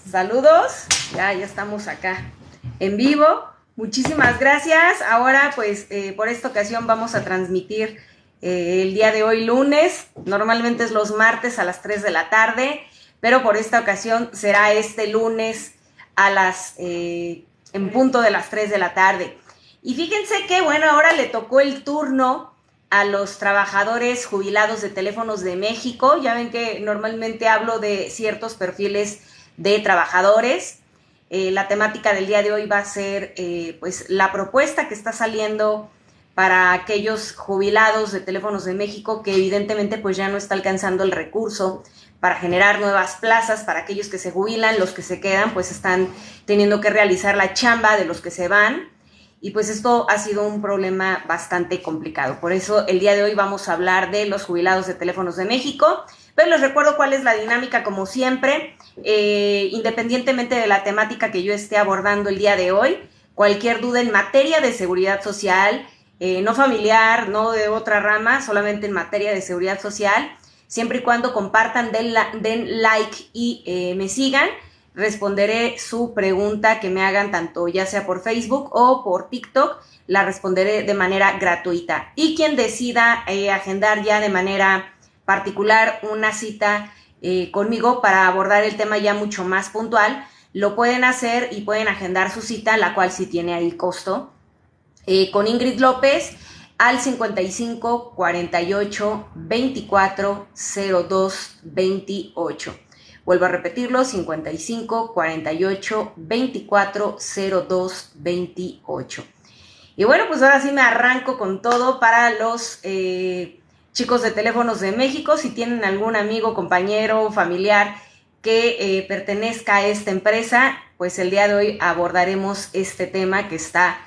Saludos, ya estamos acá en vivo. Muchísimas gracias. Ahora, pues, por esta ocasión vamos a transmitir el día de hoy lunes. Normalmente es los martes a las 3 de la tarde, pero por esta ocasión será este lunes a en punto de las 3 de la tarde. Y fíjense que, bueno, ahora le tocó el turno a los trabajadores jubilados de Teléfonos de México. Ya ven que normalmente hablo de ciertos perfiles de trabajadores. La temática del día de hoy va a ser pues la propuesta que está saliendo para aquellos jubilados de Teléfonos de México que evidentemente pues ya no está alcanzando el recurso para generar nuevas plazas para aquellos que se jubilan. Los que se quedan pues están teniendo que realizar la chamba de los que se van. Y pues esto ha sido un problema bastante complicado. Por eso el día de hoy vamos a hablar de los jubilados de Teléfonos de México. Pero les recuerdo cuál es la dinámica como siempre. Independientemente de la temática que yo esté abordando el día de hoy, cualquier duda en materia de seguridad social, no familiar, no de otra rama, solamente en materia de seguridad social, siempre y cuando compartan, den like y me sigan, responderé su pregunta que me hagan tanto ya sea por Facebook o por TikTok, la responderé de manera gratuita. Y quien decida agendar ya de manera particular una cita conmigo para abordar el tema ya mucho más puntual, lo pueden hacer y pueden agendar su cita, la cual sí tiene ahí costo, con Ingrid López al 55 48 24 02 28. Vuelvo a repetirlo, 55 48 24 02 28. Y bueno, pues ahora sí me arranco con todo para los chicos de Teléfonos de México. Si tienen algún amigo, compañero, familiar que pertenezca a esta empresa, pues el día de hoy abordaremos este tema que está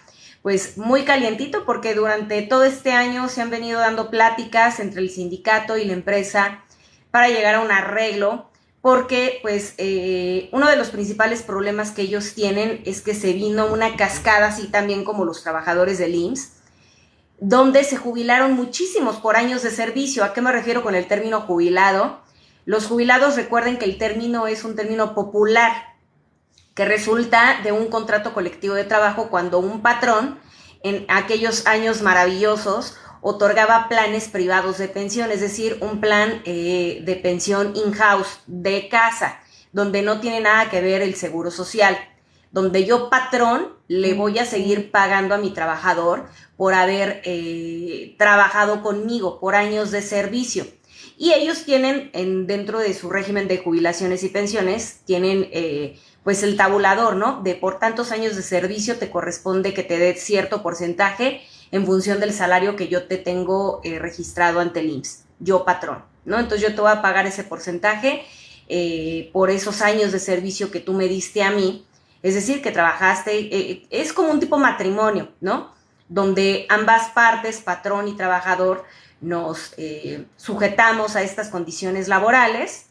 pues muy calientito, porque durante todo este año se han venido dando pláticas entre el sindicato y la empresa para llegar a un arreglo, porque pues uno de los principales problemas que ellos tienen es que se vino una cascada, así también como los trabajadores del IMSS, donde se jubilaron muchísimos por años de servicio. ¿A qué me refiero con el término jubilado? Los jubilados, recuerden que el término es un término popular que resulta de un contrato colectivo de trabajo cuando un patrón en aquellos años maravillosos otorgaba planes privados de pensión, es decir, un plan de pensión in-house de casa, donde no tiene nada que ver el seguro social, donde yo patrón le voy a seguir pagando a mi trabajador por haber trabajado conmigo por años de servicio. Y ellos tienen dentro de su régimen de jubilaciones y pensiones, tienen pues el tabulador, ¿no? De por tantos años de servicio te corresponde que te dé cierto porcentaje en función del salario que yo te tengo registrado ante el IMSS, yo patrón, ¿no? Entonces yo te voy a pagar ese porcentaje por esos años de servicio que tú me diste a mí, es decir, que trabajaste, es como un tipo matrimonio, ¿no? Donde ambas partes, patrón y trabajador, nos sujetamos a estas condiciones laborales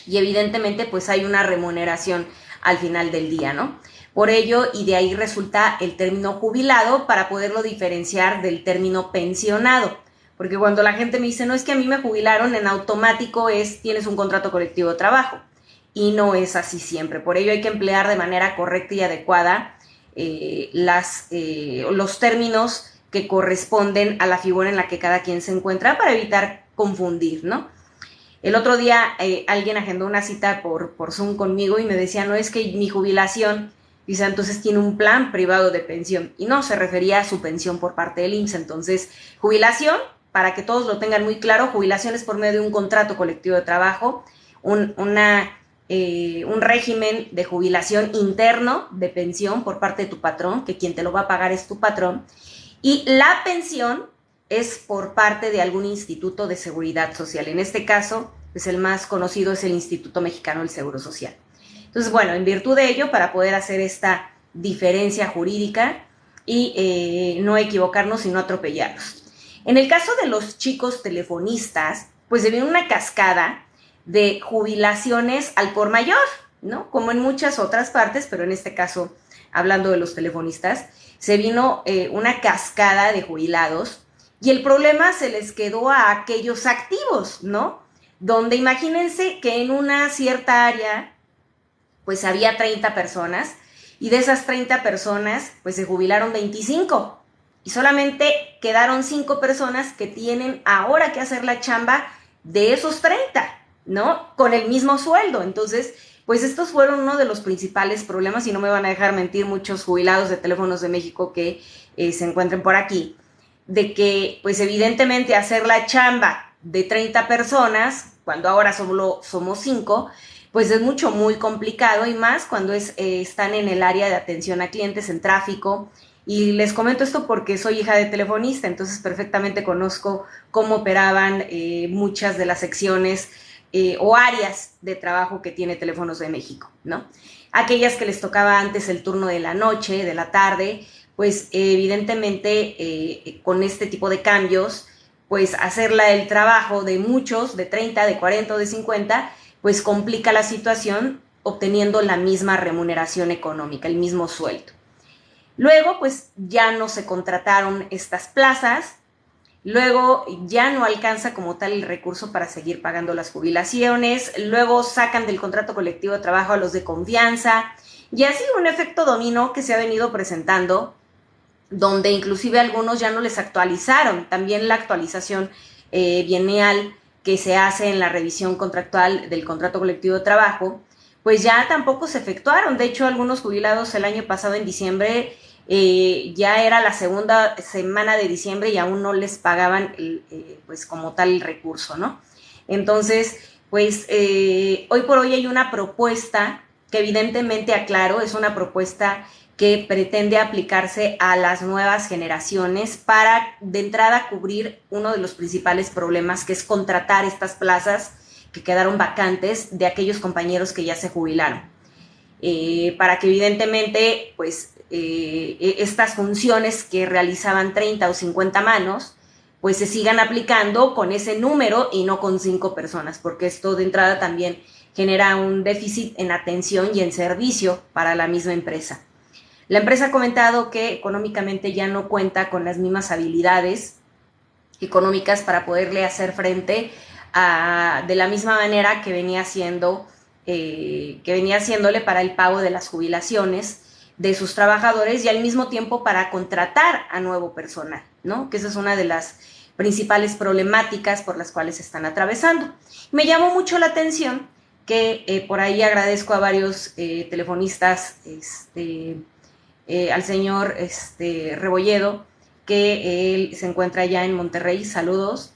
y evidentemente pues hay una remuneración al final del día, ¿no? Por ello, y de ahí resulta el término jubilado para poderlo diferenciar del término pensionado. Porque cuando la gente me dice, no, es que a mí me jubilaron, en automático tienes un contrato colectivo de trabajo. Y no es así siempre. Por ello hay que emplear de manera correcta y adecuada los términos que corresponden a la figura en la que cada quien se encuentra para evitar confundir, ¿no? El otro día alguien agendó una cita por Zoom conmigo y me decía, no, es que mi jubilación, dice, entonces tiene un plan privado de pensión. Y no, se refería a su pensión por parte del IMSS. Entonces, jubilación, para que todos lo tengan muy claro, jubilación es por medio de un contrato colectivo de trabajo, un régimen de jubilación interno de pensión por parte de tu patrón, que quien te lo va a pagar es tu patrón. Y la pensión es por parte de algún instituto de seguridad social. En este caso, pues el más conocido es el Instituto Mexicano del Seguro Social. Entonces, bueno, en virtud de ello, para poder hacer esta diferencia jurídica y no equivocarnos y no atropellarnos. En el caso de los chicos telefonistas, pues se viene una cascada de jubilaciones al por mayor, ¿no? Como en muchas otras partes, pero en este caso, hablando de los telefonistas, se vino una cascada de jubilados. Y el problema se les quedó a aquellos activos, ¿no? Donde imagínense que en una cierta área pues había 30 personas y de esas 30 personas pues se jubilaron 25 y solamente quedaron 5 personas que tienen ahora que hacer la chamba de esos 30, ¿no? Con el mismo sueldo. Entonces, pues estos fueron uno de los principales problemas y no me van a dejar mentir muchos jubilados de Teléfonos de México que se encuentren por aquí, de que pues evidentemente hacer la chamba de 30 personas, cuando ahora solo somos 5, pues es muy complicado y más cuando están en el área de atención a clientes, en tráfico. Y les comento esto porque soy hija de telefonista, entonces perfectamente conozco cómo operaban muchas de las secciones o áreas de trabajo que tiene Teléfonos de México, ¿no? Aquellas que les tocaba antes el turno de la noche, de la tarde, pues evidentemente con este tipo de cambios, pues hacerla el trabajo de muchos, de 30, de 40 o de 50, pues complica la situación obteniendo la misma remuneración económica, el mismo sueldo. Luego, pues ya no se contrataron estas plazas, luego ya no alcanza como tal el recurso para seguir pagando las jubilaciones, luego sacan del contrato colectivo de trabajo a los de confianza, y así un efecto dominó que se ha venido presentando, donde inclusive algunos ya no les actualizaron, también la actualización bienal que se hace en la revisión contractual del contrato colectivo de trabajo, pues ya tampoco se efectuaron. De hecho, algunos jubilados el año pasado en diciembre ya era la segunda semana de diciembre y aún no les pagaban pues como tal el recurso, ¿no? Entonces, pues hoy por hoy hay una propuesta que evidentemente, aclaro, es una propuesta que pretende aplicarse a las nuevas generaciones para de entrada cubrir uno de los principales problemas, que es contratar estas plazas que quedaron vacantes de aquellos compañeros que ya se jubilaron. Para que evidentemente pues estas funciones que realizaban 30 o 50 manos pues se sigan aplicando con ese número y no con 5 personas, porque esto de entrada también genera un déficit en atención y en servicio para la misma empresa. La empresa ha comentado que económicamente ya no cuenta con las mismas habilidades económicas para poderle hacer frente de la misma manera que venía haciéndole para el pago de las jubilaciones de sus trabajadores y al mismo tiempo para contratar a nuevo personal, ¿no? Que esa es una de las principales problemáticas por las cuales están atravesando. Me llamó mucho la atención que por ahí agradezco a varios telefonistas, al señor Rebolledo, que él se encuentra allá en Monterrey, saludos,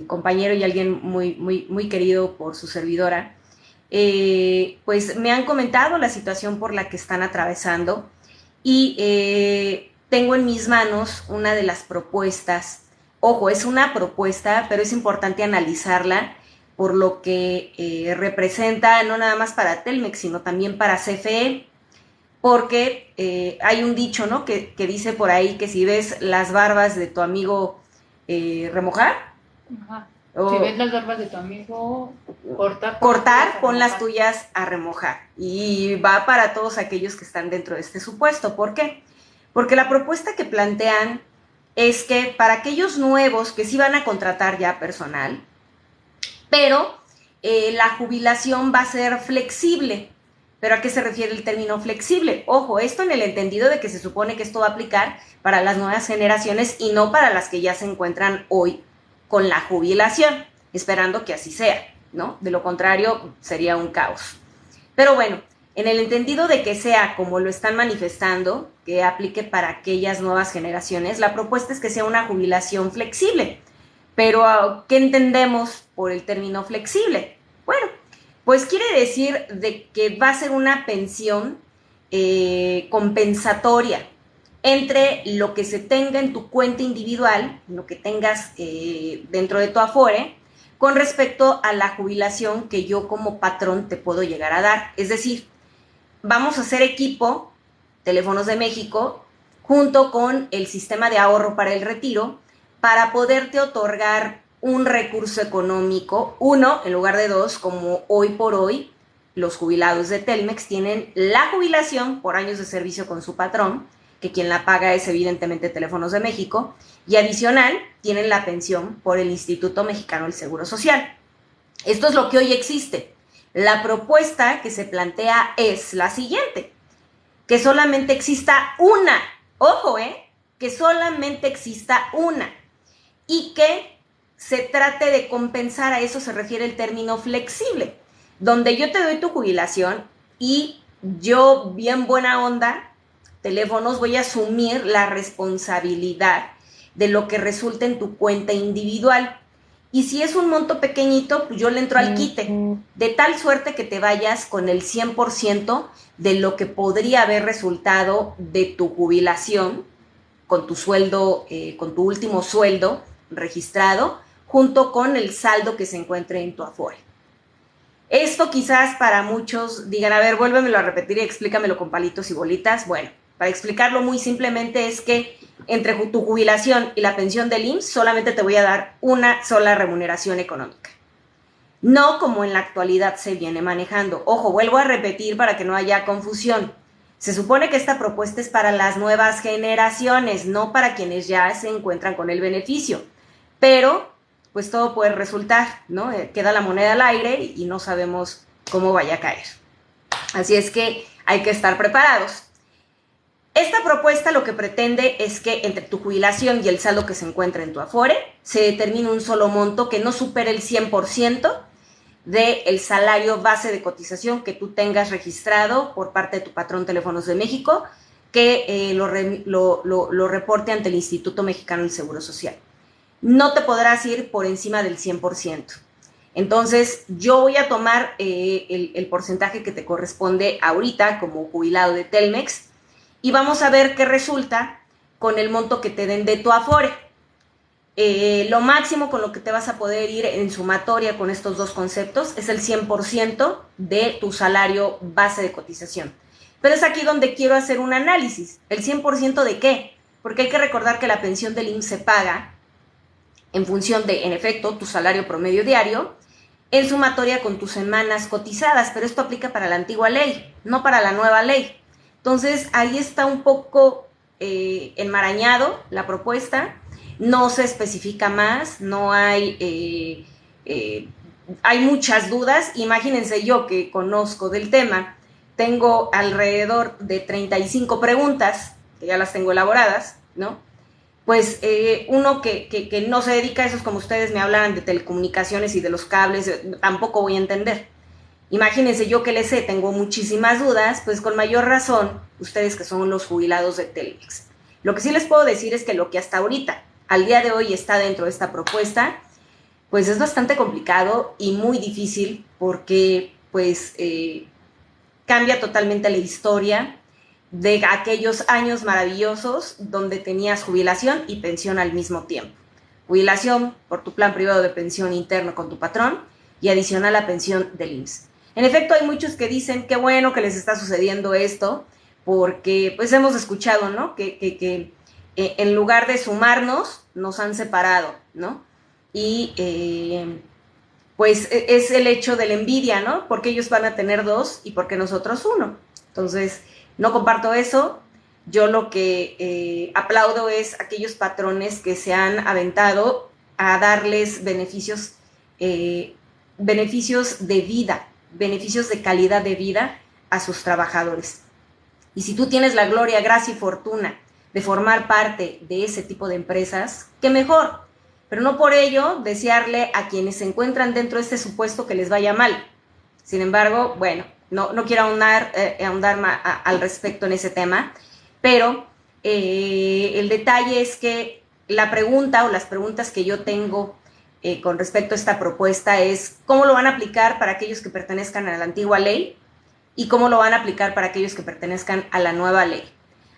compañero y alguien muy querido por su servidora, pues me han comentado la situación por la que están atravesando y tengo en mis manos una de las propuestas. Ojo, es una propuesta, pero es importante analizarla por lo que representa no nada más para Telmex, sino también para CFE, porque hay un dicho, ¿no? Que dice por ahí que si ves las barbas de tu amigo remojar, ajá. Si ves las barbas de tu amigo cortar, pon las tuyas a remojar. Y va para todos aquellos que están dentro de este supuesto. ¿Por qué? Porque la propuesta que plantean es que para aquellos nuevos que sí van a contratar ya personal, pero la jubilación va a ser flexible. ¿Pero a qué se refiere el término flexible? Ojo, esto en el entendido de que se supone que esto va a aplicar para las nuevas generaciones y no para las que ya se encuentran hoy con la jubilación, esperando que así sea, ¿no? De lo contrario, sería un caos. Pero bueno, en el entendido de que sea como lo están manifestando, que aplique para aquellas nuevas generaciones, la propuesta es que sea una jubilación flexible. Pero, ¿qué entendemos por el término flexible? Bueno, pues quiere decir de que va a ser una pensión compensatoria entre lo que se tenga en tu cuenta individual, lo que tengas dentro de tu Afore, con respecto a la jubilación que yo como patrón te puedo llegar a dar. Es decir, vamos a hacer equipo, Teléfonos de México, junto con el sistema de ahorro para el retiro, para poderte otorgar un recurso económico, uno en lugar de dos, como hoy por hoy los jubilados de Telmex tienen la jubilación por años de servicio con su patrón, que quien la paga es evidentemente Teléfonos de México, y adicional tienen la pensión por el Instituto Mexicano del Seguro Social. Esto es lo que hoy existe, La propuesta que se plantea es la siguiente, que solamente exista una, ojo, que solamente exista una, y que se trate de compensar, a eso se refiere el término flexible, donde yo te doy tu jubilación y yo, bien buena onda, teléfonos, voy a asumir la responsabilidad de lo que resulte en tu cuenta individual. Y si es un monto pequeñito, pues yo le entro al quite, de tal suerte que te vayas con el 100% de lo que podría haber resultado de tu jubilación, con tu sueldo, con tu último sueldo registrado, junto con el saldo que se encuentre en tu Afore. Esto quizás para muchos digan, a ver, vuélvemelo a repetir y explícamelo con palitos y bolitas. Bueno, para explicarlo muy simplemente es que entre tu jubilación y la pensión del IMSS solamente te voy a dar una sola remuneración económica. No como en la actualidad se viene manejando. Ojo, vuelvo a repetir para que no haya confusión. Se supone que esta propuesta es para las nuevas generaciones, no para quienes ya se encuentran con el beneficio. Pero, pues todo puede resultar, ¿no? Queda la moneda al aire y no sabemos cómo vaya a caer. Así es que hay que estar preparados. Esta propuesta lo que pretende es que entre tu jubilación y el saldo que se encuentra en tu Afore se determine un solo monto que no supere el 100% del salario base de cotización que tú tengas registrado por parte de tu patrón Teléfonos de México, que lo reporte ante el Instituto Mexicano del Seguro Social. No te podrás ir por encima del 100%. Entonces, yo voy a tomar el porcentaje que te corresponde ahorita como jubilado de Telmex y vamos a ver qué resulta con el monto que te den de tu Afore. Lo máximo con lo que te vas a poder ir en sumatoria con estos dos conceptos es el 100% de tu salario base de cotización. Pero es aquí donde quiero hacer un análisis. ¿El 100% de qué? Porque hay que recordar que la pensión del IMSS se paga en función de, en efecto, tu salario promedio diario, en sumatoria con tus semanas cotizadas, pero esto aplica para la antigua ley, no para la nueva ley. Entonces, ahí está un poco enmarañado la propuesta, no se especifica más, no hay, hay muchas dudas. Imagínense, yo que conozco del tema, tengo alrededor de 35 preguntas, que ya las tengo elaboradas, ¿no? Pues uno que no se dedica a eso, es como ustedes me hablan de telecomunicaciones y de los cables, tampoco voy a entender. Imagínense, yo que le sé, tengo muchísimas dudas, pues con mayor razón, ustedes que son los jubilados de Telmex. Lo que sí les puedo decir es que lo que hasta ahorita, al día de hoy, está dentro de esta propuesta, pues es bastante complicado y muy difícil porque pues cambia totalmente la historia de aquellos años maravillosos donde tenías jubilación y pensión al mismo tiempo. Jubilación por tu plan privado de pensión interno con tu patrón y adicional a pensión del IMSS. En efecto, hay muchos que dicen qué bueno que les está sucediendo esto, porque pues hemos escuchado, ¿no? Que en lugar de sumarnos, nos han separado, ¿no? Y pues es el hecho de la envidia, ¿no? Porque ellos van a tener dos y porque nosotros uno. Entonces, no comparto eso. Yo lo que aplaudo es aquellos patrones que se han aventado a darles beneficios de vida, beneficios de calidad de vida a sus trabajadores. Y si tú tienes la gloria, gracia y fortuna de formar parte de ese tipo de empresas, qué mejor. Pero no por ello desearle a quienes se encuentran dentro de este supuesto que les vaya mal. Sin embargo, bueno, no quiero ahondar al respecto en ese tema, pero el detalle es que la pregunta o las preguntas que yo tengo con respecto a esta propuesta es cómo lo van a aplicar para aquellos que pertenezcan a la antigua ley y cómo lo van a aplicar para aquellos que pertenezcan a la nueva ley.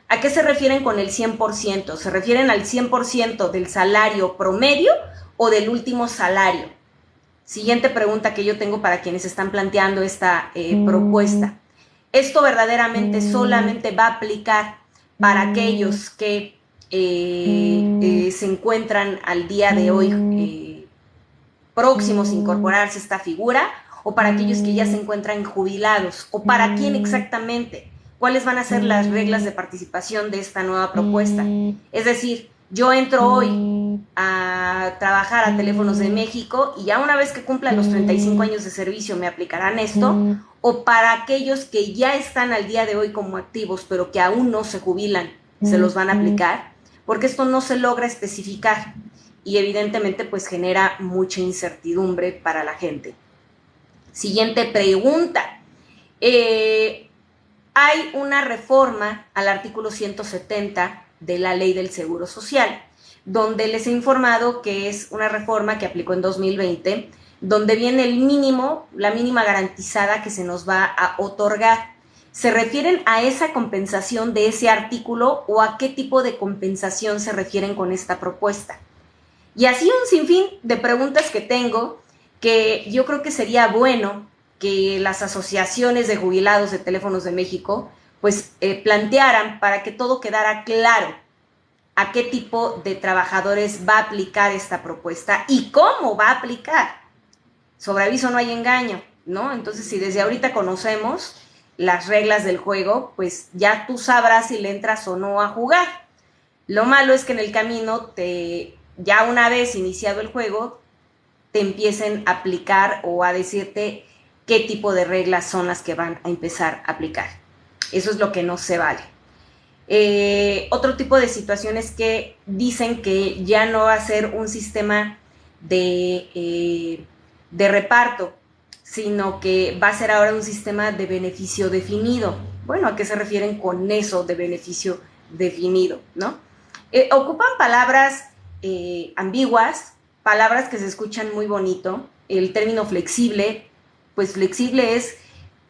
¿A qué se refieren con el 100%? ¿Se refieren al 100% del salario promedio o del último salario? Siguiente pregunta que yo tengo para quienes están planteando esta propuesta. ¿Esto verdaderamente solamente va a aplicar para aquellos que se encuentran al día de hoy próximos a incorporarse a esta figura, o para aquellos que ya se encuentran jubilados, o para quién exactamente? ¿Cuáles van a ser las reglas de participación de esta nueva propuesta? Es decir, yo entro hoy a trabajar a Teléfonos de México y ya una vez que cumplan los 35 años de servicio me aplicarán esto, o para aquellos que ya están al día de hoy como activos pero que aún no se jubilan, se los van a aplicar, porque esto no se logra especificar y evidentemente pues genera mucha incertidumbre para la gente. Siguiente pregunta. Hay una reforma al artículo 170 de la Ley del Seguro Social, donde les he informado que es una reforma que aplicó en 2020, donde viene el mínimo, la mínima garantizada que se nos va a otorgar. ¿Se refieren a esa compensación de ese artículo o a qué tipo de compensación se refieren con esta propuesta? Y así un sinfín de preguntas que tengo, que yo creo que sería bueno que las asociaciones de jubilados de Teléfonos de México pues plantearan para que todo quedara claro a qué tipo de trabajadores va a aplicar esta propuesta y cómo va a aplicar. Sobre aviso no hay engaño, ¿no? Entonces, si desde ahorita conocemos las reglas del juego, pues ya tú sabrás si le entras o no a jugar. Lo malo es que en el camino, ya una vez iniciado el juego, te empiecen a aplicar o a decirte qué tipo de reglas son las que van a empezar a aplicar. Eso es lo que no se vale. Otro tipo de situaciones que dicen que ya no va a ser un sistema de reparto, sino que va a ser ahora un sistema de beneficio definido. Bueno, ¿a qué se refieren con eso de beneficio definido, no? Ocupan palabras ambiguas, palabras que se escuchan muy bonito. El término flexible, pues flexible es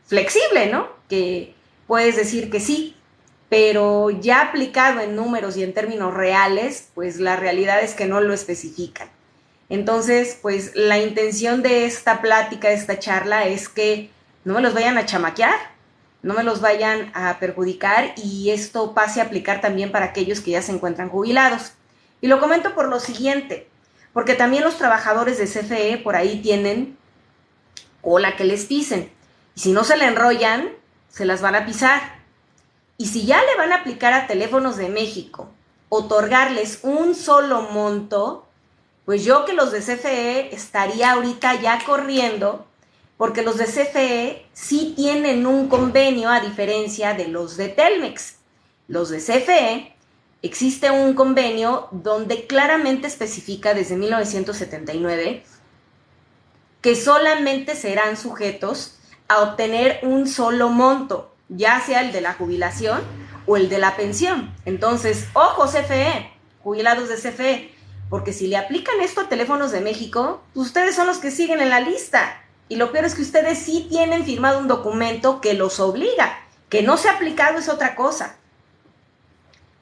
flexible, ¿no? Que puedes decir que sí, pero ya aplicado en números y en términos reales, pues la realidad es que no lo especifican. Entonces, pues la intención de esta plática, de esta charla, es que no me los vayan a chamaquear, no me los vayan a perjudicar y esto pase a aplicar también para aquellos que ya se encuentran jubilados. Y lo comento por lo siguiente, porque también los trabajadores de CFE por ahí tienen cola que les pisen. Y si no se le enrollan, se las van a pisar. Y si ya le van a aplicar a Teléfonos de México, otorgarles un solo monto, pues yo que los de CFE estaría ahorita ya corriendo, porque los de CFE sí tienen un convenio a diferencia de los de Telmex. Los de CFE existe un convenio donde claramente especifica desde 1979 que solamente serán sujetos a obtener un solo monto, ya sea el de la jubilación o el de la pensión. Entonces, ojo CFE, jubilados de CFE, porque si le aplican esto a Teléfonos de México, ustedes son los que siguen en la lista. Y lo peor es que ustedes sí tienen firmado un documento que los obliga. Que no se ha aplicado es otra cosa.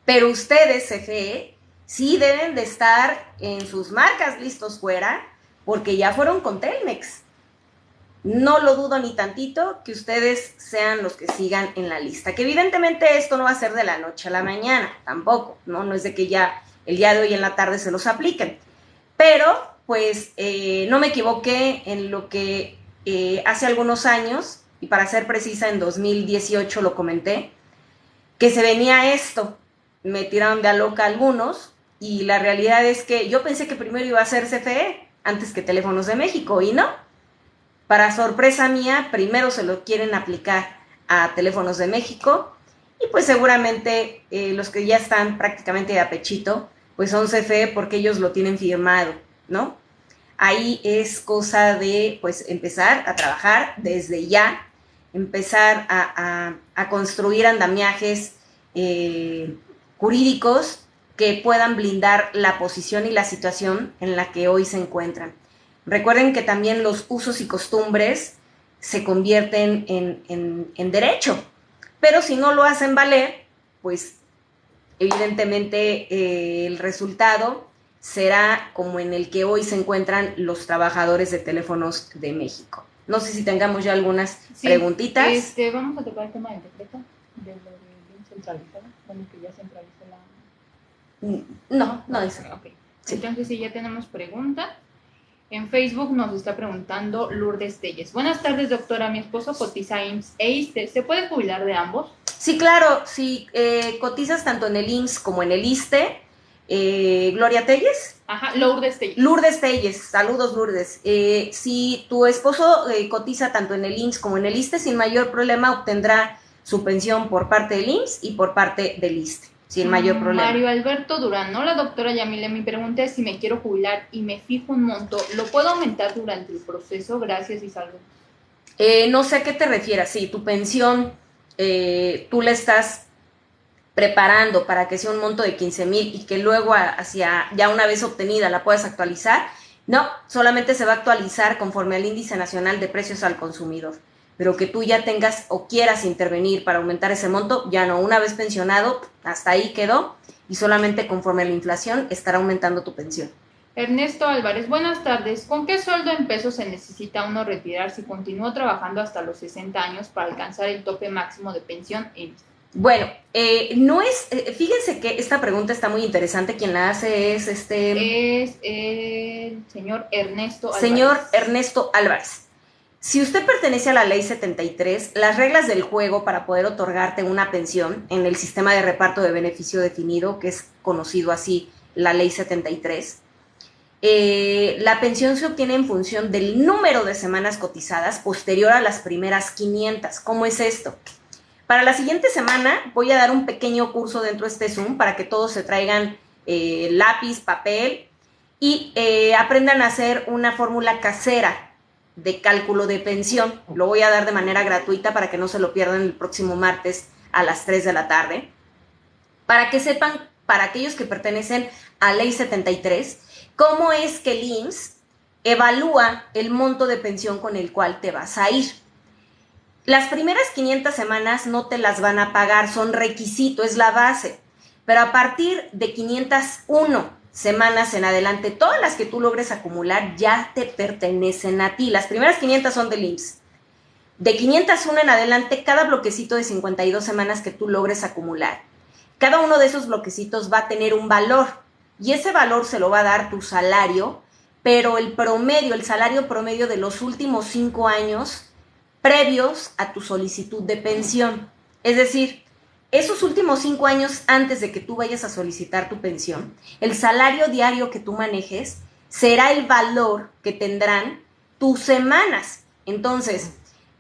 Pero ustedes, CFE, sí deben de estar en sus marcas listos fuera, porque ya fueron con Telmex. No lo dudo ni tantito que ustedes sean los que sigan en la lista. Que evidentemente esto no va a ser de la noche a la mañana, tampoco, ¿no? No es de que ya el día de hoy en la tarde se los apliquen. Pero, pues, no me equivoqué en lo que hace algunos años, y para ser precisa, en 2018 lo comenté, que se venía esto. Me tiraron de a loca algunos, y la realidad es que yo pensé que primero iba a ser CFE antes que Teléfonos de México, y no. Para sorpresa mía, primero se lo quieren aplicar a Teléfonos de México, y pues seguramente los que ya están prácticamente de a pechito, pues son CFE porque ellos lo tienen firmado, ¿no? Ahí es cosa de, pues, empezar a trabajar desde ya, empezar a construir andamiajes jurídicos que puedan blindar la posición y la situación en la que hoy se encuentran. Recuerden que también los usos y costumbres se convierten en derecho, pero si no lo hacen valer, pues evidentemente el resultado será como en el que hoy se encuentran los trabajadores de Teléfonos de México. No sé si tengamos ya algunas preguntitas. Vamos a tocar el tema del decreto, de lo de centralizado, bueno, que ya centralizó la... No dice. Okay. Sí. Entonces, sí, ya tenemos preguntas. En Facebook nos está preguntando Lourdes Telles. Buenas tardes, doctora. Mi esposo cotiza IMSS e ISSSTE. ¿Se puede jubilar de ambos? Sí, claro. Si cotizas tanto en el IMSS como en el ISSSTE, Gloria Telles. Ajá, Lourdes Telles. Lourdes Telles, saludos Lourdes. Si tu esposo cotiza tanto en el IMSS como en el ISSSTE, sin mayor problema obtendrá su pensión por parte del IMSS y por parte del ISSSTE, sin mayor problema. Mario Alberto Durán, hola doctora Yamile, mi pregunta es si me quiero jubilar y me fijo un monto, ¿lo puedo aumentar durante el proceso? Gracias y saludos. No sé a qué te refieras, si tu pensión tú la estás preparando para que sea un monto de 15,000 y que luego hacia ya una vez obtenida la puedas actualizar, no, solamente se va a actualizar conforme al índice nacional de precios al consumidor, pero que tú ya tengas o quieras intervenir para aumentar ese monto, ya no, una vez pensionado, hasta ahí quedó y solamente conforme a la inflación estará aumentando tu pensión. Ernesto Álvarez, buenas tardes. ¿Con qué sueldo en pesos se necesita uno retirar si continúo trabajando hasta los 60 años para alcanzar el tope máximo de pensión IMSS? Bueno, no es, fíjense que esta pregunta está muy interesante, quien la hace es Es el señor Ernesto Álvarez. Señor Ernesto Álvarez. Si usted pertenece a la Ley 73, las reglas del juego para poder otorgarte una pensión en el sistema de reparto de beneficio definido, que es conocido así, la Ley 73, la pensión se obtiene en función del número de semanas cotizadas posterior a las primeras 500. ¿Cómo es esto? Para la siguiente semana voy a dar un pequeño curso dentro de este Zoom para que todos se traigan lápiz, papel y aprendan a hacer una fórmula casera de cálculo de pensión. Lo voy a dar de manera gratuita para que no se lo pierdan el próximo martes a las 3 de la tarde. Para que sepan, para aquellos que pertenecen a Ley 73, cómo es que el IMSS evalúa el monto de pensión con el cual te vas a ir. Las primeras 500 semanas no te las van a pagar, son requisito, es la base. Pero a partir de 501 semanas en adelante, todas las que tú logres acumular ya te pertenecen a ti. Las primeras 500 son del IMSS. De 501 en adelante, cada bloquecito de 52 semanas que tú logres acumular, cada uno de esos bloquecitos va a tener un valor. Y ese valor se lo va a dar tu salario, pero el promedio, el salario promedio de los últimos 5 años previos a tu solicitud de pensión. Es decir, esos últimos 5 años antes de que tú vayas a solicitar tu pensión, el salario diario que tú manejes será el valor que tendrán tus semanas. Entonces,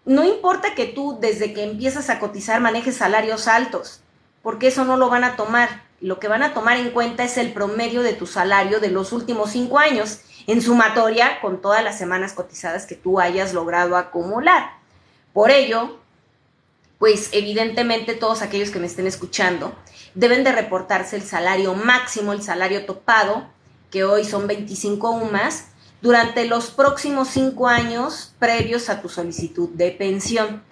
no importa que tú desde que empiezas a cotizar manejes salarios altos, porque eso no lo van a tomar. Lo que van a tomar en cuenta es el promedio de tu salario de los últimos 5 años, en sumatoria con todas las semanas cotizadas que tú hayas logrado acumular. Por ello, pues evidentemente todos aquellos que me estén escuchando deben de reportarse el salario máximo, el salario topado, que hoy son 25 UMAS, durante los próximos 5 años previos a tu solicitud de pensión,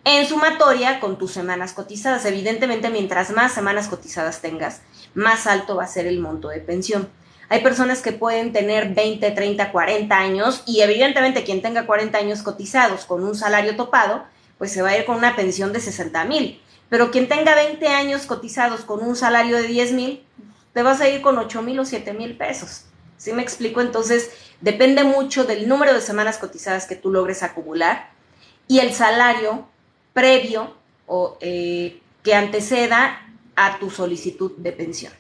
en sumatoria con tus semanas cotizadas. Evidentemente, mientras más semanas cotizadas tengas, más alto va a ser el monto de pensión. Hay personas que pueden tener 20, 30, 40 años y evidentemente quien tenga 40 años cotizados con un salario topado, pues se va a ir con una pensión de 60,000. Pero quien tenga 20 años cotizados con un salario de 10,000, te vas a ir con 8,000 o 7,000 pesos. ¿Sí me explico? Entonces, depende mucho del número de semanas cotizadas que tú logres acumular y el salario previo o que anteceda a tu solicitud de pensión,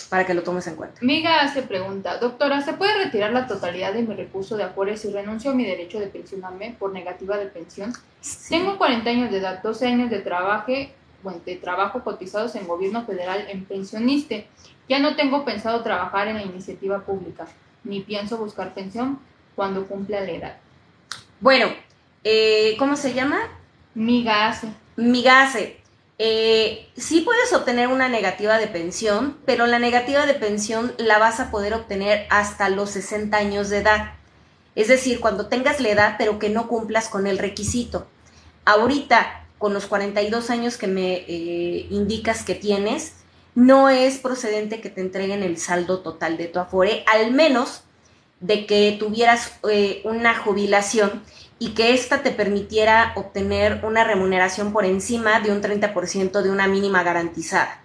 para que lo tomes en cuenta. Miga hace pregunta, doctora, ¿se puede retirar la totalidad de mi recurso de Afore si renuncio a mi derecho de pensionarme por negativa de pensión? Sí. Tengo 40 años de edad, 12 años de trabajo cotizados en gobierno federal en pensioniste. Ya no tengo pensado trabajar en la iniciativa pública, ni pienso buscar pensión cuando cumpla la edad. Bueno, ¿cómo se llama? Migase. Sí puedes obtener una negativa de pensión, pero la negativa de pensión la vas a poder obtener hasta los 60 años de edad. Es decir, cuando tengas la edad, pero que no cumplas con el requisito. Ahorita, con los 42 años que me indicas que tienes, no es procedente que te entreguen el saldo total de tu Afore, al menos de que tuvieras una jubilación y que ésta te permitiera obtener una remuneración por encima de un 30% de una mínima garantizada.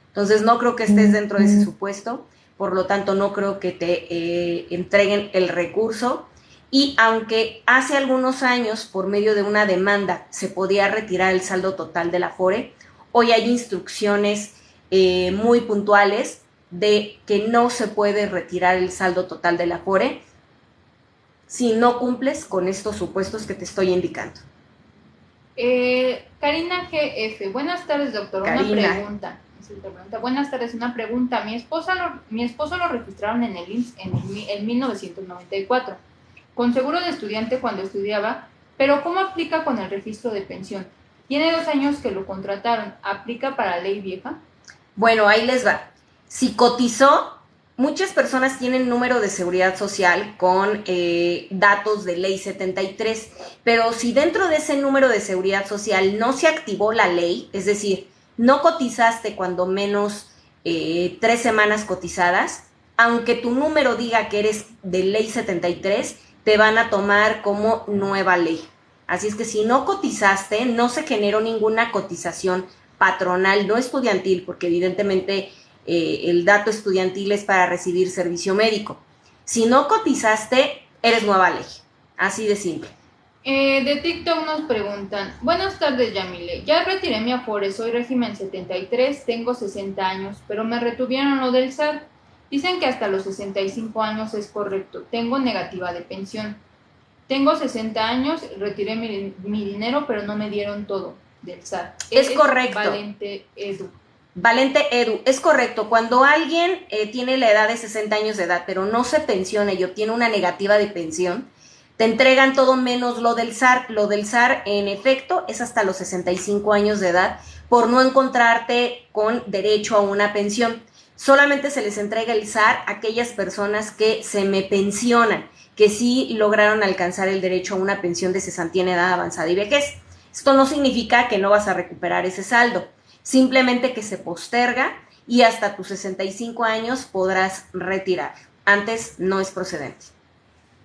Entonces no creo que estés dentro de ese supuesto, por lo tanto no creo que te entreguen el recurso, y aunque hace algunos años por medio de una demanda se podía retirar el saldo total del Afore, hoy hay instrucciones muy puntuales de que no se puede retirar el saldo total del Afore si no cumples con estos supuestos que te estoy indicando. Karina GF, buenas tardes, doctor. Karina. Una pregunta. Buenas tardes, una pregunta. Mi esposo lo registraron en el IMSS en 1994, con seguro de estudiante cuando estudiaba, pero ¿cómo aplica con el registro de pensión? Tiene 2 años que lo contrataron. ¿Aplica para ley vieja? Bueno, ahí les va. Si cotizó, muchas personas tienen número de seguridad social con datos de ley 73, pero si dentro de ese número de seguridad social no se activó la ley, es decir, no cotizaste cuando menos 3 semanas cotizadas, aunque tu número diga que eres de ley 73, te van a tomar como nueva ley. Así es que si no cotizaste, no se generó ninguna cotización patronal, no estudiantil, porque evidentemente el dato estudiantil es para recibir servicio médico. Si no cotizaste, eres nueva ley. Así de simple. De TikTok nos preguntan, buenas tardes Yamile, ya retiré mi Afore, soy régimen 73, tengo 60 años, pero me retuvieron lo del SAT. Dicen que hasta los 65 años es correcto, tengo negativa de pensión. Tengo 60 años, retiré mi dinero, pero no me dieron todo del SAT. Es correcto. Valente Edu. Valente Edu, es correcto. Cuando alguien tiene la edad de 60 años de edad, pero no se pensiona y obtiene una negativa de pensión, te entregan todo menos lo del SAR. Lo del SAR, en efecto, es hasta los 65 años de edad por no encontrarte con derecho a una pensión. Solamente se les entrega el SAR a aquellas personas que se me pensionan, que sí lograron alcanzar el derecho a una pensión de cesantía en edad avanzada y vejez. Esto no significa que no vas a recuperar ese saldo, simplemente que se posterga y hasta tus 65 años podrás retirar. Antes no es procedente.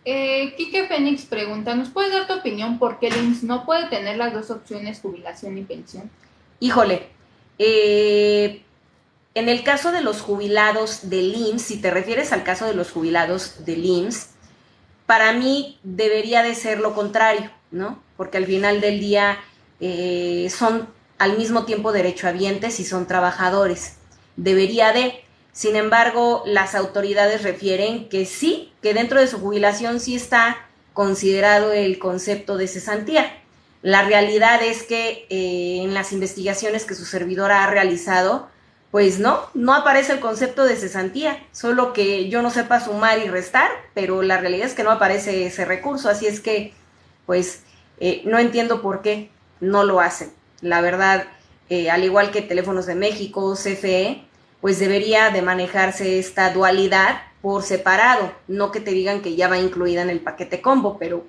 Quique Fénix pregunta, ¿nos puedes dar tu opinión por qué el IMSS no puede tener las dos opciones, jubilación y pensión? Híjole, en el caso de los jubilados del IMSS, si te refieres al caso de los jubilados del IMSS, para mí debería de ser lo contrario, ¿no? Porque al final del día son al mismo tiempo derechohabientes y son trabajadores. Debería de. Sin embargo, las autoridades refieren que sí, que dentro de su jubilación sí está considerado el concepto de cesantía. La realidad es que en las investigaciones que su servidora ha realizado, pues no aparece el concepto de cesantía, solo que yo no sepa sumar y restar, pero la realidad es que no aparece ese recurso, así es que, pues, no entiendo por qué no lo hacen. La verdad, al igual que Teléfonos de México, CFE, pues debería de manejarse esta dualidad por separado, no que te digan que ya va incluida en el paquete combo, pero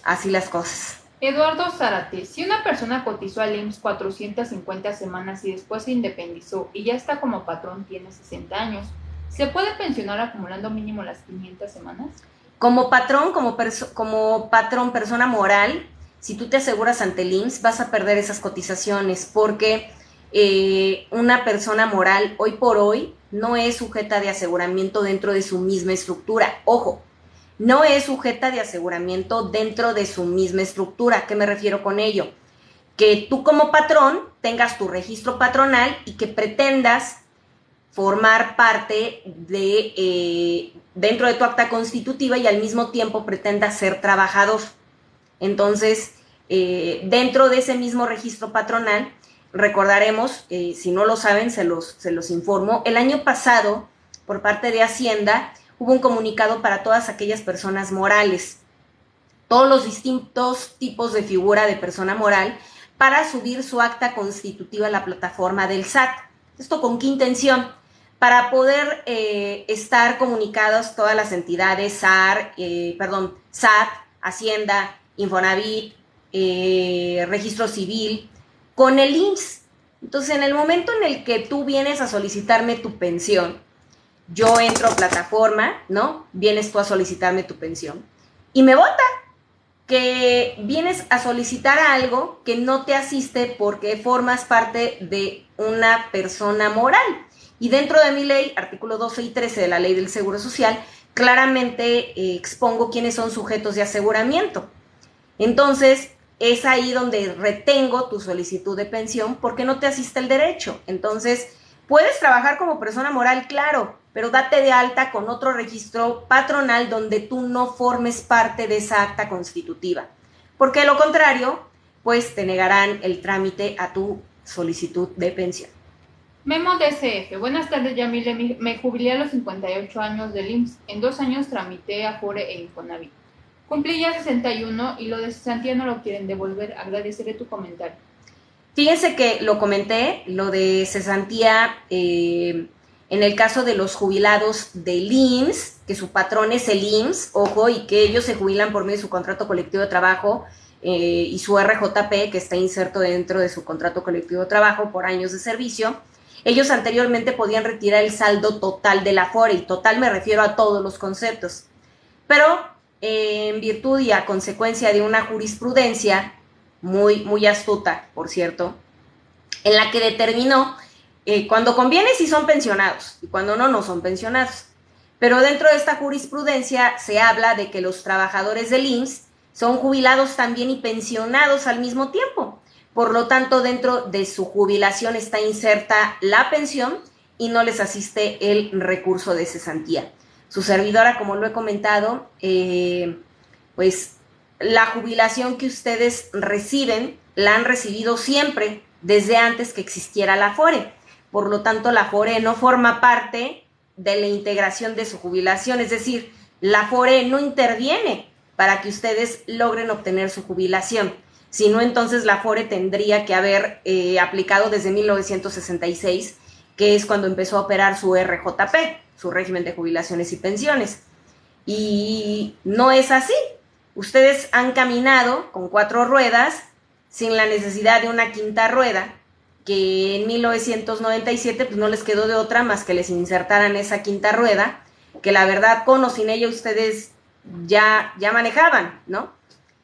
así las cosas. Eduardo Zárate, si una persona cotizó al IMSS 450 semanas y después se independizó y ya está como patrón, tiene 60 años, ¿se puede pensionar acumulando mínimo las 500 semanas? Como patrón, como patrón, persona moral, si tú te aseguras ante el IMSS, vas a perder esas cotizaciones porque una persona moral hoy por hoy no es sujeta de aseguramiento dentro de su misma estructura. Ojo, no es sujeta de aseguramiento dentro de su misma estructura. ¿A qué me refiero con ello? Que tú como patrón tengas tu registro patronal y que pretendas formar parte de dentro de tu acta constitutiva y al mismo tiempo pretendas ser trabajador. Entonces, dentro de ese mismo registro patronal, recordaremos, si no lo saben, se los informo, el año pasado, por parte de Hacienda, hubo un comunicado para todas aquellas personas morales, todos los distintos tipos de figura de persona moral, para subir su acta constitutiva a la plataforma del SAT. ¿Esto con qué intención? Para poder estar comunicados todas las entidades, SAT, Hacienda, Infonavit, Registro Civil, con el IMSS. Entonces, en el momento en el que tú vienes a solicitarme tu pensión, yo entro a plataforma, ¿no? Vienes tú a solicitarme tu pensión y me vota que vienes a solicitar algo que no te asiste porque formas parte de una persona moral. Y dentro de mi ley, artículo 12 y 13 de la Ley del Seguro Social, claramente expongo quiénes son sujetos de aseguramiento. Entonces, es ahí donde retengo tu solicitud de pensión porque no te asiste el derecho. Entonces, Puedes trabajar como persona moral, claro, pero date de alta con otro registro patronal donde tú no formes parte de esa acta constitutiva, porque de lo contrario, pues te negarán el trámite a tu solicitud de pensión. Memo DCF. Buenas tardes, Yamile. Me jubilé a los 58 años del IMSS. En 2 años tramité Afore e Infonavit. Cumplí ya 61 y lo de cesantía no lo quieren devolver. Agradeceré tu comentario. Fíjense que lo comenté, lo de cesantía, en el caso de los jubilados del IMSS, que su patrón es el IMSS, ojo, y que ellos se jubilan por medio de su contrato colectivo de trabajo y su RJP, que está inserto dentro de su contrato colectivo de trabajo por años de servicio. Ellos anteriormente podían retirar el saldo total del Afore, y total me refiero a todos los conceptos. Pero en virtud y a consecuencia de una jurisprudencia muy astuta, por cierto, en la que determinó cuando conviene si son pensionados y cuando no son pensionados. Pero dentro de esta jurisprudencia se habla de que los trabajadores del IMSS son jubilados también y pensionados al mismo tiempo. Por lo tanto, dentro de su jubilación está inserta la pensión y no les asiste el recurso de cesantía. Su servidora, como lo he comentado, pues la jubilación que ustedes reciben la han recibido siempre desde antes que existiera la Afore. Por lo tanto, la Afore no forma parte de la integración de su jubilación, es decir, la Afore no interviene para que ustedes logren obtener su jubilación. Si no, entonces la Afore tendría que haber aplicado desde 1966, que es cuando empezó a operar su RJP, su régimen de jubilaciones y pensiones. Y no es así. Ustedes han caminado con 4 ruedas sin la necesidad de una quinta rueda, que en 1997 pues no les quedó de otra más que les insertaran esa quinta rueda, que la verdad con o sin ella ustedes ya manejaban, ¿no?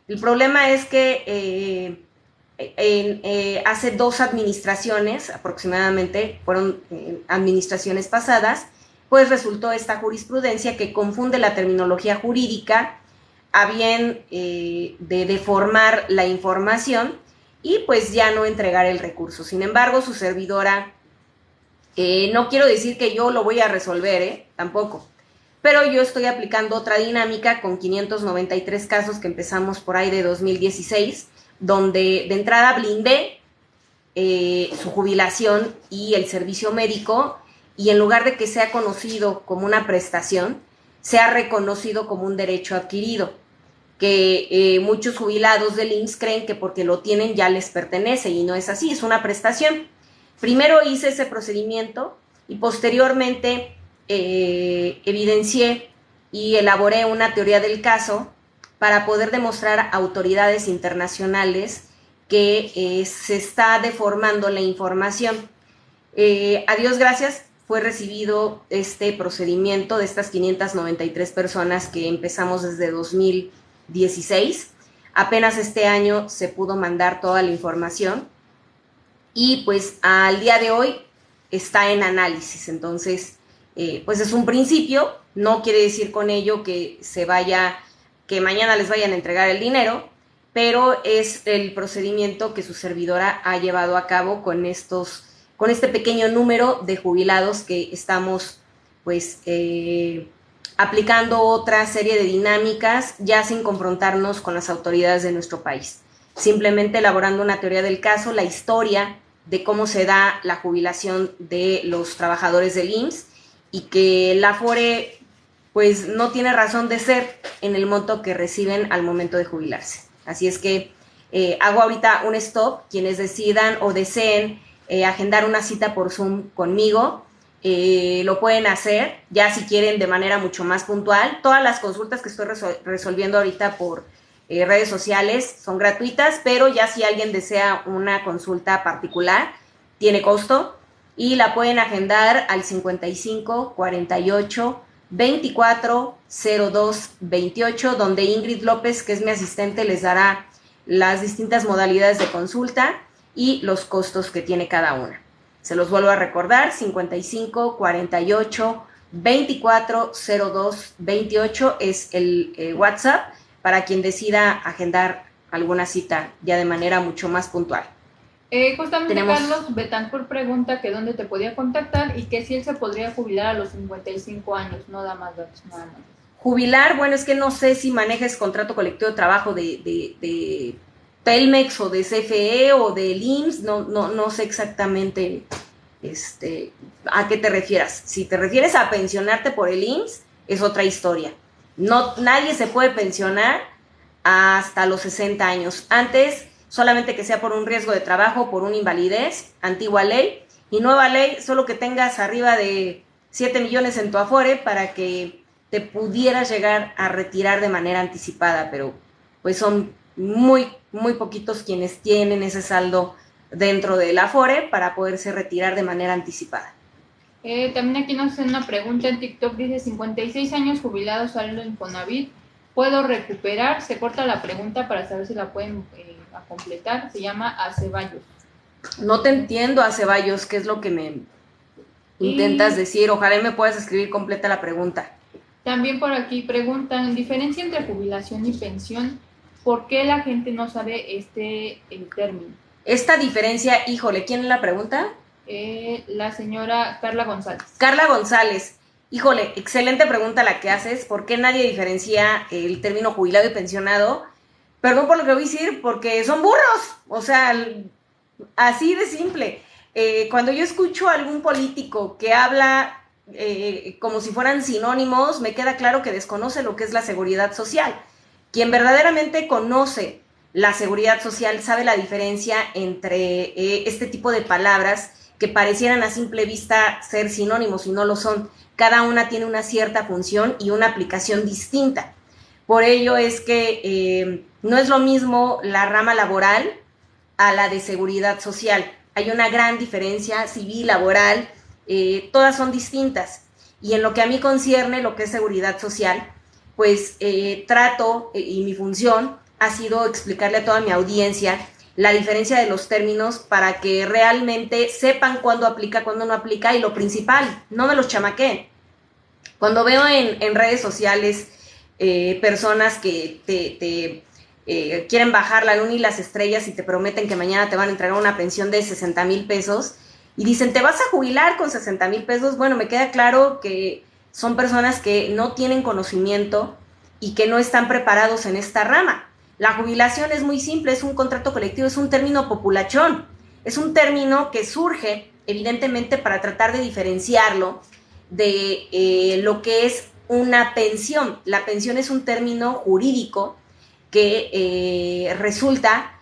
El problema es que hace 2 administraciones aproximadamente, fueron administraciones pasadas, pues resultó esta jurisprudencia que confunde la terminología jurídica a bien de deformar la información y pues ya no entregar el recurso. Sin embargo, su servidora, no quiero decir que yo lo voy a resolver, tampoco, pero yo estoy aplicando otra dinámica con 593 casos que empezamos por ahí de 2016, donde de entrada blindé su jubilación y el servicio médico, y en lugar de que sea conocido como una prestación, sea reconocido como un derecho adquirido, que muchos jubilados del IMSS creen que porque lo tienen ya les pertenece, y no es así, es una prestación. Primero hice ese procedimiento y posteriormente evidencié y elaboré una teoría del caso para poder demostrar a autoridades internacionales que se está deformando la información. A Dios gracias, fue recibido este procedimiento de estas 593 personas que empezamos desde 2016. Apenas este año se pudo mandar toda la información y pues al día de hoy está en análisis. Entonces, pues es un principio, no quiere decir con ello que que mañana les vayan a entregar el dinero, pero es el procedimiento que su servidora ha llevado a cabo con este pequeño número de jubilados que estamos pues aplicando otra serie de dinámicas ya sin confrontarnos con las autoridades de nuestro país, simplemente elaborando una teoría del caso, la historia de cómo se da la jubilación de los trabajadores del IMSS y que la Afore pues no tiene razón de ser en el monto que reciben al momento de jubilarse. Así es que hago ahorita un stop. Quienes decidan o deseen agendar una cita por Zoom conmigo, lo pueden hacer, ya si quieren de manera mucho más puntual. Todas las consultas que estoy resolviendo ahorita por redes sociales son gratuitas, pero ya si alguien desea una consulta particular, tiene costo y la pueden agendar al 55 48 24 02 28, donde Ingrid López, que es mi asistente, les dará las distintas modalidades de consulta y los costos que tiene cada una. Se los vuelvo a recordar: 55 48 24 02 28 es el WhatsApp para quien decida agendar alguna cita ya de manera mucho más puntual. Justamente Carlos Betancourt pregunta que dónde te podía contactar y que si él se podría jubilar a los 55 años, no da más datos, nada más. Jubilar, bueno, es que no sé si manejas contrato colectivo de trabajo de Telmex o de CFE o del IMSS, no sé exactamente a qué te refieras. Si te refieres a pensionarte por el IMSS, es otra historia. Nadie se puede pensionar hasta los 60 años. Antes, solamente que sea por un riesgo de trabajo, por una invalidez, antigua ley, y nueva ley, solo que tengas arriba de 7 millones en tu Afore para que te pudieras llegar a retirar de manera anticipada, pero pues son muy poquitos quienes tienen ese saldo dentro del Afore para poderse retirar de manera anticipada. También aquí nos hacen una pregunta en TikTok, dice 56 años jubilados, saldo en Infonavit, ¿puedo recuperar? Se corta la pregunta para saber si la pueden completar, se llama Aceballos. No te entiendo, Aceballos, ¿qué es lo que me intentas decir? Ojalá me puedas escribir completa la pregunta. También por aquí preguntan, diferencia entre jubilación y pensión, ¿por qué la gente no sabe el término? Esta diferencia, híjole, ¿quién la pregunta? La señora Carla González. Carla González, híjole, excelente pregunta la que haces. ¿Por qué nadie diferencia el término jubilado y pensionado? Perdón por lo que voy a decir, porque son burros. O sea, así de simple. Cuando yo escucho a algún político que habla como si fueran sinónimos, me queda claro que desconoce lo que es la seguridad social. Quien verdaderamente conoce la seguridad social sabe la diferencia entre este tipo de palabras que parecieran a simple vista ser sinónimos y no lo son. Cada una tiene una cierta función y una aplicación distinta. Por ello es que no es lo mismo la rama laboral a la de seguridad social. Hay una gran diferencia civil, laboral, todas son distintas. Y en lo que a mí concierne, lo que es seguridad social, pues trato y mi función ha sido explicarle a toda mi audiencia la diferencia de los términos para que realmente sepan cuándo aplica, cuándo no aplica y lo principal, no me los chamaqueen. Cuando veo en redes sociales personas que te quieren bajar la luna y las estrellas y te prometen que mañana te van a entregar una pensión de 60,000 pesos y dicen, ¿te vas a jubilar con 60,000 pesos? Bueno, me queda claro que son personas que no tienen conocimiento y que no están preparados en esta rama. La jubilación es muy simple, es un contrato colectivo, es un término populachón, es un término que surge evidentemente para tratar de diferenciarlo de lo que es una pensión. La pensión es un término jurídico que resulta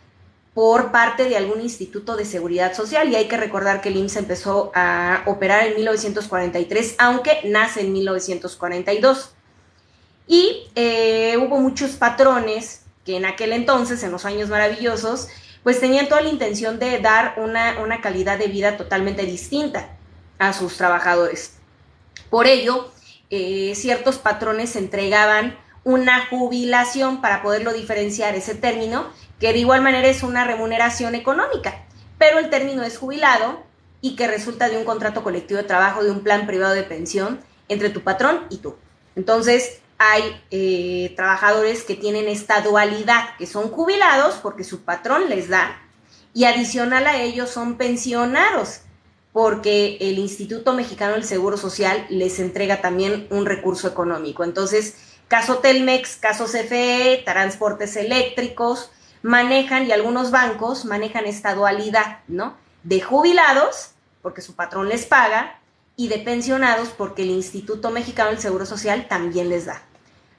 por parte de algún instituto de seguridad social, y hay que recordar que el IMSS empezó a operar en 1943, aunque nace en 1942. Y hubo muchos patrones que en aquel entonces, en los años maravillosos, pues tenían toda la intención de dar una calidad de vida totalmente distinta a sus trabajadores. Por ello, ciertos patrones entregaban una jubilación para poderlo diferenciar ese término, que de igual manera es una remuneración económica, pero el término es jubilado y que resulta de un contrato colectivo de trabajo, de un plan privado de pensión entre tu patrón y tú. Entonces, hay trabajadores que tienen esta dualidad, que son jubilados porque su patrón les da, y adicional a ellos son pensionados, porque el Instituto Mexicano del Seguro Social les entrega también un recurso económico. Entonces, caso Telmex, caso CFE, transportes eléctricos, manejan, y algunos bancos manejan esta dualidad, ¿no? De jubilados, porque su patrón les paga, y de pensionados, porque el Instituto Mexicano del Seguro Social también les da.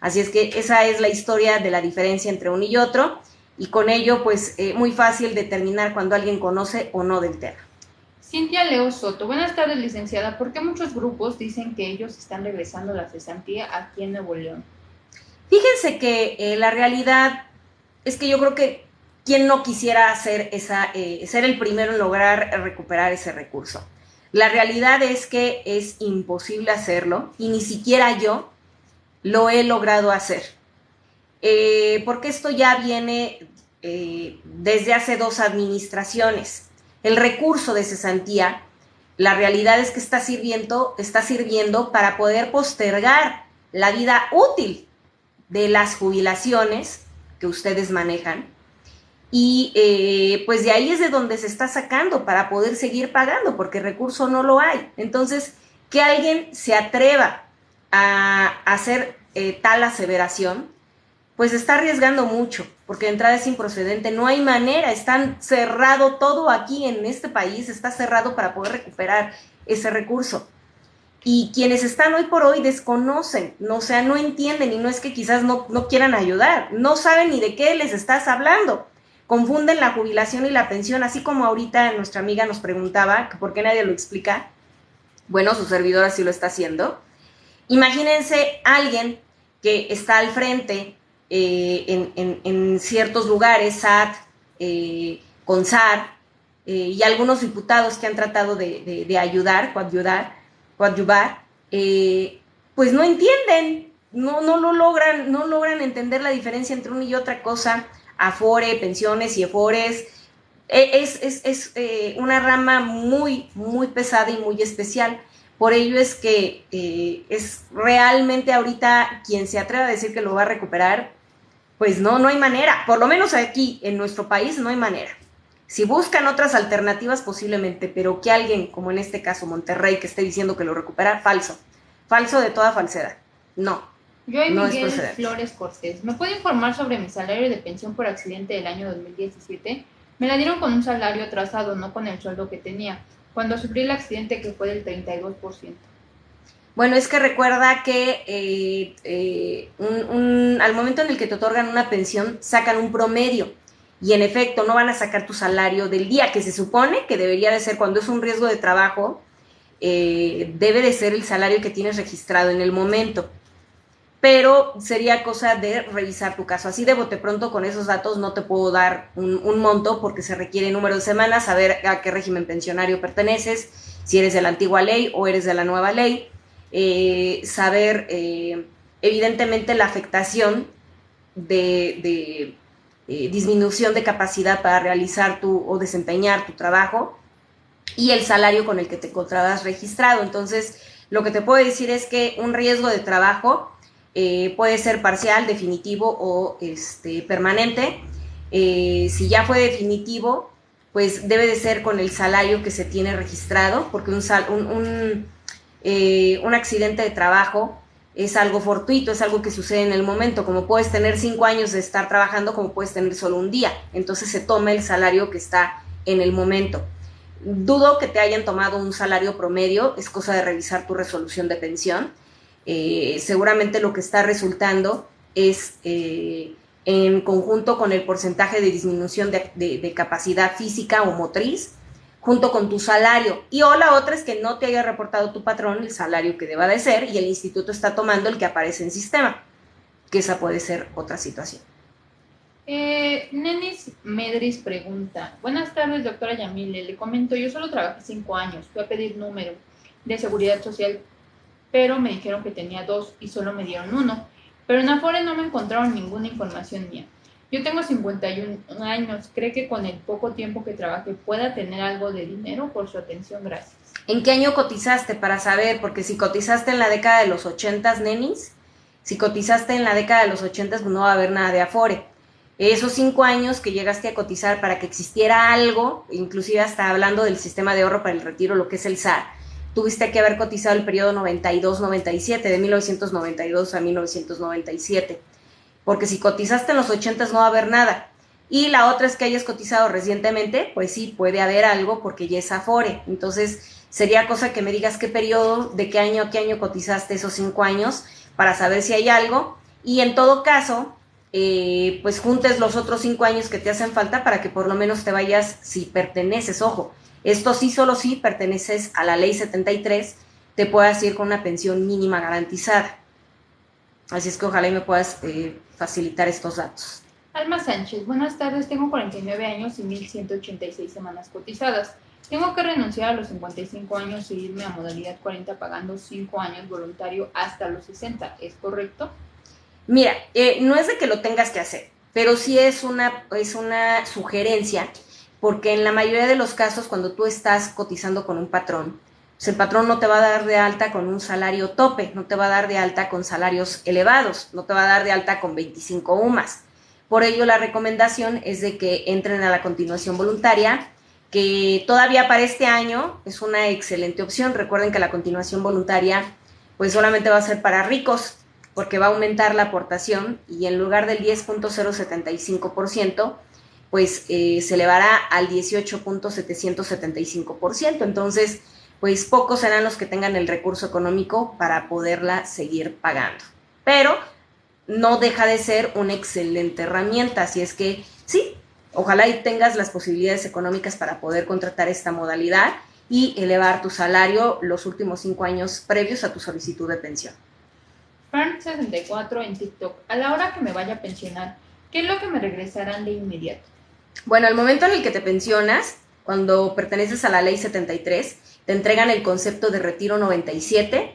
Así es que esa es la historia de la diferencia entre uno y otro, y con ello, pues, muy fácil determinar cuando alguien conoce o no del tema. Cintia Leo Soto, buenas tardes, licenciada. ¿Por qué muchos grupos dicen que ellos están regresando la cesantía aquí en Nuevo León? Fíjense que la realidad es que yo creo que quien no quisiera hacer ser el primero en lograr recuperar ese recurso. La realidad es que es imposible hacerlo y ni siquiera yo lo he logrado hacer. Porque esto ya viene desde hace 2 administraciones. El recurso de cesantía, la realidad es que está sirviendo para poder postergar la vida útil de las jubilaciones que ustedes manejan, y pues de ahí es de donde se está sacando para poder seguir pagando, porque recurso no lo hay. Entonces, que alguien se atreva a hacer tal aseveración, pues está arriesgando mucho, porque de entrada es improcedente, no hay manera, está cerrado todo aquí en este país, está cerrado para poder recuperar ese recurso. Y quienes están hoy por hoy desconocen, no, o sea, no entienden, y no es que quizás no quieran ayudar, no saben ni de qué les estás hablando. Confunden la jubilación y la pensión, así como ahorita nuestra amiga nos preguntaba que por qué nadie lo explica. Bueno, su servidora sí lo está haciendo. Imagínense alguien que está al frente en ciertos lugares, SAT, CONSAR, y algunos diputados que han tratado de ayudar, coadyuvar, pues no entienden, no logran entender la diferencia entre una y otra cosa. Afore, pensiones y efores, es una rama muy pesada y muy especial. Por ello es que es realmente ahorita quien se atreva a decir que lo va a recuperar, pues no hay manera. Por lo menos aquí en nuestro país no hay manera. Si buscan otras alternativas posiblemente, pero que alguien, como en este caso Monterrey, que esté diciendo que lo recupera, falso. Falso de toda falsedad. No. Yo y no Miguel Flores Cortés. ¿Me puede informar sobre mi salario de pensión por accidente del año 2017? Me la dieron con un salario atrasado, no con el sueldo que tenía, cuando sufrí el accidente que fue del 32%. Bueno, es que recuerda que al momento en el que te otorgan una pensión, sacan un promedio. Y en efecto, no van a sacar tu salario del día, que se supone que debería de ser cuando es un riesgo de trabajo, debe de ser el salario que tienes registrado en el momento. Pero sería cosa de revisar tu caso. Así de bote pronto con esos datos no te puedo dar un monto porque se requiere número de semanas, saber a qué régimen pensionario perteneces, si eres de la antigua ley o eres de la nueva ley, saber evidentemente la afectación de disminución de capacidad para realizar o desempeñar tu trabajo y el salario con el que te encontrabas registrado. Entonces, lo que te puedo decir es que un riesgo de trabajo puede ser parcial, definitivo o permanente. Si ya fue definitivo, pues debe de ser con el salario que se tiene registrado, porque un accidente de trabajo es algo fortuito, es algo que sucede en el momento, como puedes tener 5 años de estar trabajando, como puedes tener solo un día, entonces se toma el salario que está en el momento. Dudo que te hayan tomado un salario promedio, es cosa de revisar tu resolución de pensión. Seguramente lo que está resultando es en conjunto con el porcentaje de disminución de capacidad física o motriz, junto con tu salario. Y o la otra es que no te haya reportado tu patrón el salario que deba de ser y el instituto está tomando el que aparece en sistema, que esa puede ser otra situación. Nenis Medris pregunta: buenas tardes, doctora Yamile, le comento, yo solo trabajé 5 años, fui a pedir número de seguridad social, pero me dijeron que tenía 2 y solo me dieron 1, pero en Afore no me encontraron ninguna información mía. Yo tengo 51 años, ¿cree que con el poco tiempo que trabajé pueda tener algo de dinero? Por su atención, gracias. ¿En qué año cotizaste para saber? Porque si cotizaste en la década de los 80, Nenis, si cotizaste en la década de los 80, pues no va a haber nada de Afore. Esos 5 años que llegaste a cotizar para que existiera algo, inclusive hasta hablando del sistema de ahorro para el retiro, lo que es el SAR, tuviste que haber cotizado el periodo 92-97, de 1992 a 1997, porque si cotizaste en los 80 no va a haber nada. Y la otra es que hayas cotizado recientemente, pues sí, puede haber algo porque ya es Afore. Entonces, sería cosa que me digas qué periodo, de qué año a qué año cotizaste esos 5 años para saber si hay algo. Y en todo caso, pues juntes los otros 5 años que te hacen falta para que por lo menos te vayas, si perteneces, ojo, esto sí, solo si perteneces a la ley 73, te puedas ir con una pensión mínima garantizada. Así es que ojalá y me puedas facilitar estos datos. Alma Sánchez, buenas tardes, tengo 49 años y 1,186 semanas cotizadas. Tengo que renunciar a los 55 años e irme a modalidad 40 pagando 5 años voluntario hasta los 60, ¿es correcto? Mira, no es de que lo tengas que hacer, pero sí es una sugerencia, porque en la mayoría de los casos cuando tú estás cotizando con un patrón, pues el patrón no te va a dar de alta con un salario tope, no te va a dar de alta con salarios elevados, no te va a dar de alta con 25 UMAS. Por ello, la recomendación es de que entren a la continuación voluntaria, que todavía para este año es una excelente opción. Recuerden que la continuación voluntaria pues solamente va a ser para ricos, porque va a aumentar la aportación y en lugar del 10.075%, pues se elevará al 18.775%. Entonces, pues pocos serán los que tengan el recurso económico para poderla seguir pagando. Pero no deja de ser una excelente herramienta, así es que sí, ojalá y tengas las posibilidades económicas para poder contratar esta modalidad y elevar tu salario los últimos 5 años previos a tu solicitud de pensión. Fern64 en TikTok. A la hora que me vaya a pensionar, ¿qué es lo que me regresarán de inmediato? Bueno, al momento en el que te pensionas, cuando perteneces a la ley 73, te entregan el concepto de retiro 97,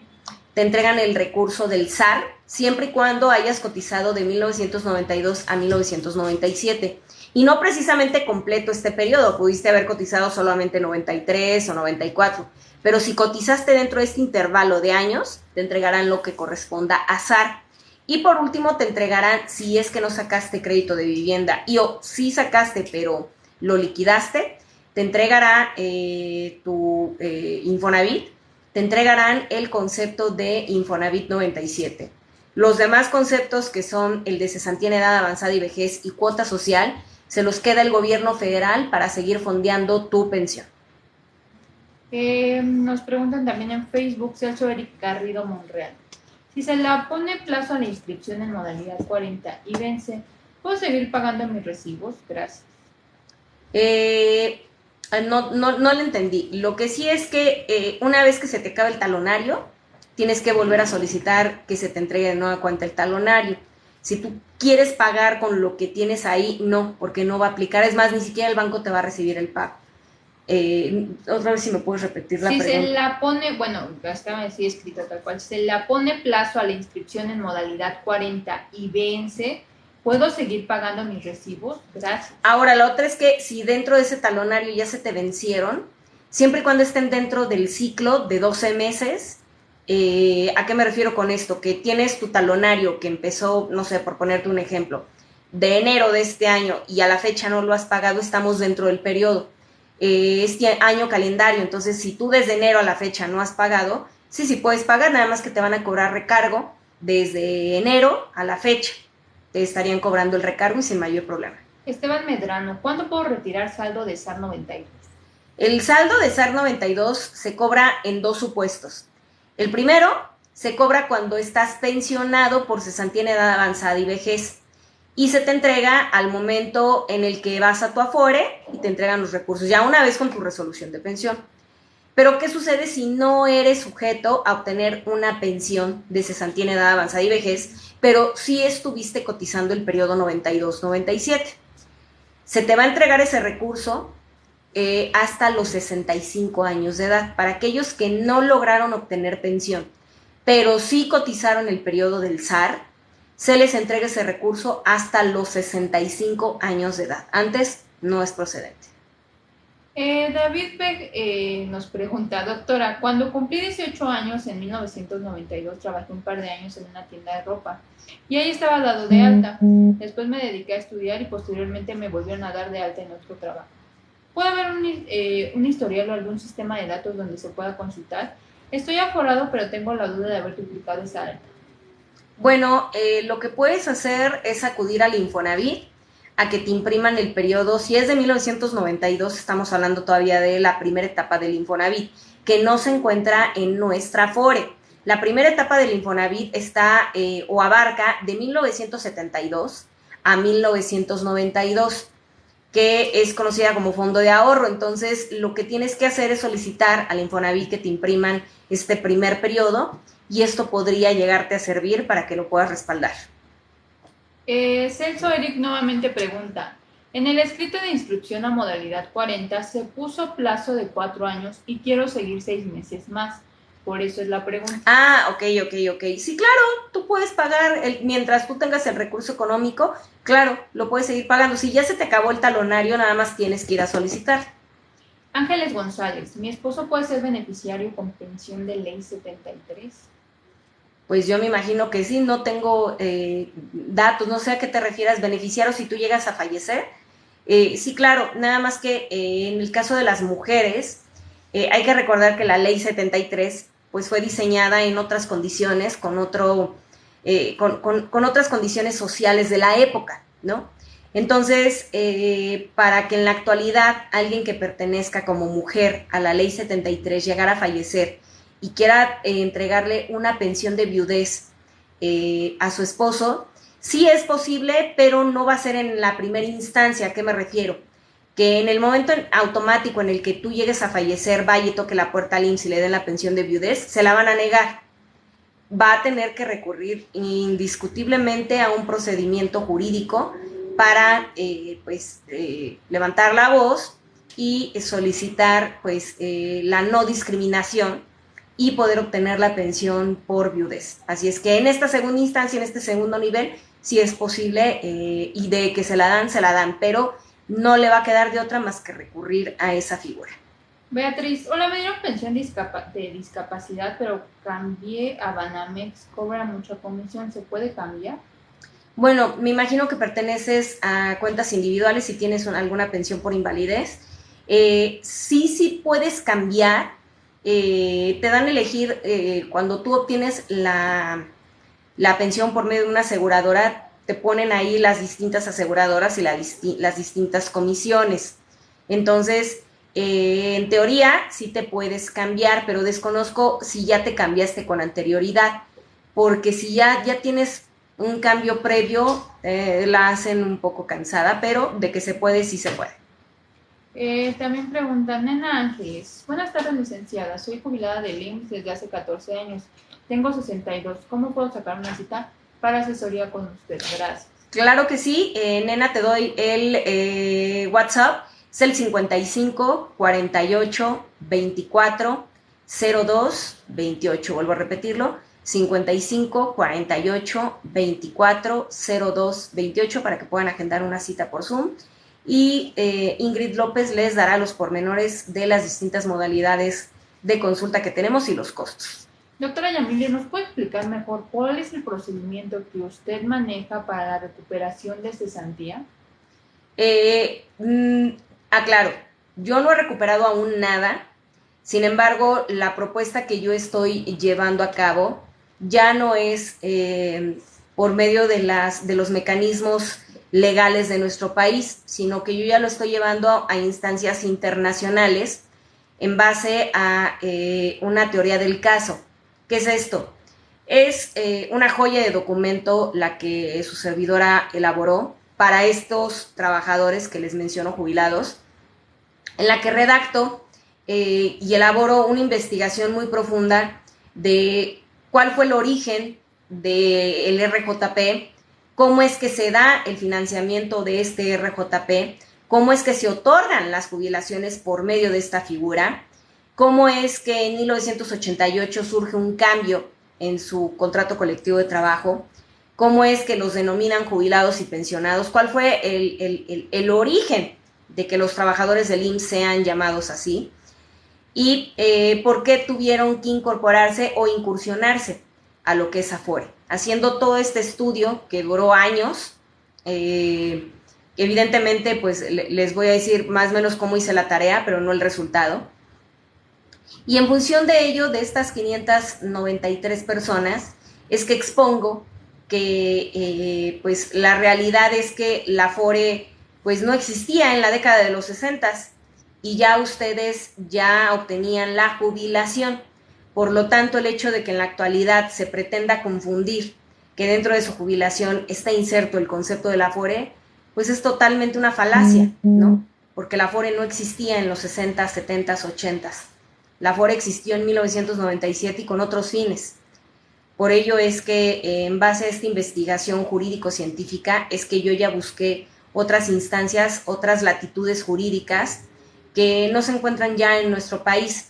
te entregan el recurso del SAR, siempre y cuando hayas cotizado de 1992 a 1997. Y no precisamente completo este periodo, pudiste haber cotizado solamente 93 o 94, pero si cotizaste dentro de este intervalo de años, te entregarán lo que corresponda a SAR. Y por último te entregarán, si es que no sacaste crédito de vivienda y o si sacaste pero lo liquidaste, te entregará tu Infonavit, te entregarán el concepto de Infonavit 97. Los demás conceptos, que son el de cesantía en edad avanzada y vejez y cuota social, se los queda el gobierno federal para seguir fondeando tu pensión. Nos preguntan también en Facebook, Celso Eric Garrido Monreal. Si se la pone plazo a la inscripción en modalidad 40 y vence, ¿puedo seguir pagando mis recibos? Gracias. No le entendí. Lo que sí es que una vez que se te acaba el talonario, tienes que volver a solicitar que se te entregue de nueva cuenta el talonario. Si tú quieres pagar con lo que tienes ahí, no, porque no va a aplicar. Es más, ni siquiera el banco te va a recibir el pago. Otra vez si me puedes repetir la pregunta. Si se la pone, bueno, acá me decía escrito tal cual, si se la pone plazo a la inscripción en modalidad 40 y vence, ¿puedo seguir pagando mis recibos? Gracias. Ahora, la otra es que si dentro de ese talonario ya se te vencieron, siempre y cuando estén dentro del ciclo de 12 meses, ¿a qué me refiero con esto? Que tienes tu talonario que empezó, no sé, por ponerte un ejemplo, de enero de este año y a la fecha no lo has pagado, estamos dentro del periodo. Este año calendario, entonces si tú desde enero a la fecha no has pagado, sí puedes pagar, nada más que te van a cobrar recargo desde enero a la fecha, te estarían cobrando el recargo y sin mayor problema. Esteban Medrano, ¿cuándo puedo retirar saldo de SAR 92? El saldo de SAR 92 se cobra en 2 supuestos. El primero se cobra cuando estás pensionado por cesantía en edad avanzada y vejez, y se te entrega al momento en el que vas a tu Afore y te entregan los recursos, ya una vez con tu resolución de pensión. Pero, ¿qué sucede si no eres sujeto a obtener una pensión de cesantía en edad avanzada y vejez, pero sí estuviste cotizando el periodo 92-97? Se te va a entregar ese recurso hasta los 65 años de edad. Para aquellos que no lograron obtener pensión, pero sí cotizaron el periodo del SAR, se les entrega ese recurso hasta los 65 años de edad. Antes no es procedente. David Beck nos pregunta, doctora, cuando cumplí 18 años en 1992 trabajé un par de años en una tienda de ropa y ahí estaba dado de alta. Después me dediqué a estudiar y posteriormente me volvieron a dar de alta en otro trabajo. ¿Puede haber un historial o algún sistema de datos donde se pueda consultar? Estoy aforado, pero tengo la duda de haber duplicado esa alta. Bueno, lo que puedes hacer es acudir al Infonavit a que te impriman el periodo. Si es de 1992, estamos hablando todavía de la primera etapa del Infonavit, que no se encuentra en nuestra Afore. La primera etapa del Infonavit está o abarca de 1972 a 1992, que es conocida como fondo de ahorro. Entonces, lo que tienes que hacer es solicitar al Infonavit que te impriman este primer periodo, y esto podría llegarte a servir para que lo puedas respaldar. Celso Eric nuevamente pregunta, en el escrito de instrucción a modalidad 40 se puso plazo de 4 años y quiero seguir 6 meses más. Por eso es la pregunta. Ok. Sí, claro, tú puedes pagar, mientras tú tengas el recurso económico, claro, lo puedes seguir pagando. Si ya se te acabó el talonario, nada más tienes que ir a solicitar. Ángeles González, mi esposo puede ser beneficiario con pensión de ley 73. Pues yo me imagino que sí, no tengo datos, no sé a qué te refieras, beneficiario si tú llegas a fallecer. Sí, claro, nada más que en el caso de las mujeres, hay que recordar que la ley 73 pues fue diseñada en otras condiciones, con otras condiciones sociales de la época, ¿no? Entonces, para que en la actualidad alguien que pertenezca como mujer a la ley 73 llegara a fallecer y quiera entregarle una pensión de viudez a su esposo, sí es posible, pero no va a ser en la primera instancia. ¿A qué me refiero? Que en el momento automático en el que tú llegues a fallecer, vaya y toque la puerta al IMSS y le den la pensión de viudez, se la van a negar. Va a tener que recurrir indiscutiblemente a un procedimiento jurídico para levantar la voz y solicitar la no discriminación y poder obtener la pensión por viudez. Así es que en esta segunda instancia, en este segundo nivel, sí es posible y de que se la dan, pero no le va a quedar de otra más que recurrir a esa figura. Beatriz, hola, me dieron pensión de discapacidad, pero cambié a Banamex, cobra mucha comisión, ¿se puede cambiar? Bueno, me imagino que perteneces a cuentas individuales si tienes alguna pensión por invalidez. Sí puedes cambiar. Te dan a elegir cuando tú obtienes la pensión por medio de una aseguradora, te ponen ahí las distintas aseguradoras y las distintas comisiones. Entonces, en teoría sí te puedes cambiar, pero desconozco si ya te cambiaste con anterioridad, porque si ya tienes un cambio previo, la hacen un poco cansada, pero de que se puede, sí se puede. También pregunta Nena Ángeles. Buenas tardes, licenciada. Soy jubilada del IMSS desde hace 14 años. Tengo 62. ¿Cómo puedo sacar una cita para asesoría con usted? Gracias. Claro que sí. Nena, te doy el WhatsApp. Es el 55 48 24 02 28. Vuelvo a repetirlo. 55 48 24 02 28 para que puedan agendar una cita por Zoom. Y Ingrid López les dará los pormenores de las distintas modalidades de consulta que tenemos y los costos. Doctora Yamile, ¿nos puede explicar mejor cuál es el procedimiento que usted maneja para la recuperación de cesantía? Aclaro, yo no he recuperado aún nada. Sin embargo, la propuesta que yo estoy llevando a cabo ya no es por medio de los mecanismos legales de nuestro país, sino que yo ya lo estoy llevando a instancias internacionales en base a una teoría del caso. ¿Qué es esto? Es una joya de documento la que su servidora elaboró para estos trabajadores que les menciono jubilados, en la que redacto y elaboro una investigación muy profunda de cuál fue el origen del RJP, cómo es que se da el financiamiento de este RJP, cómo es que se otorgan las jubilaciones por medio de esta figura, cómo es que en 1988 surge un cambio en su contrato colectivo de trabajo, cómo es que los denominan jubilados y pensionados, cuál fue el origen de que los trabajadores del IMSS sean llamados así y por qué tuvieron que incorporarse o incursionarse a lo que es Afore. Haciendo todo este estudio que duró años, evidentemente pues les voy a decir más o menos cómo hice la tarea, pero no el resultado. Y en función de ello, de estas 593 personas, es que expongo que pues la realidad es que la Afore pues no existía en la década de los 60 y ya ustedes ya obtenían la jubilación. Por lo tanto, el hecho de que en la actualidad se pretenda confundir que dentro de su jubilación está inserto el concepto de la Afore, pues es totalmente una falacia, ¿no? Porque la Afore no existía en los 60, 70, 80. La Afore existió en 1997 y con otros fines. Por ello es que en base a esta investigación jurídico-científica es que yo ya busqué otras instancias, otras latitudes jurídicas que no se encuentran ya en nuestro país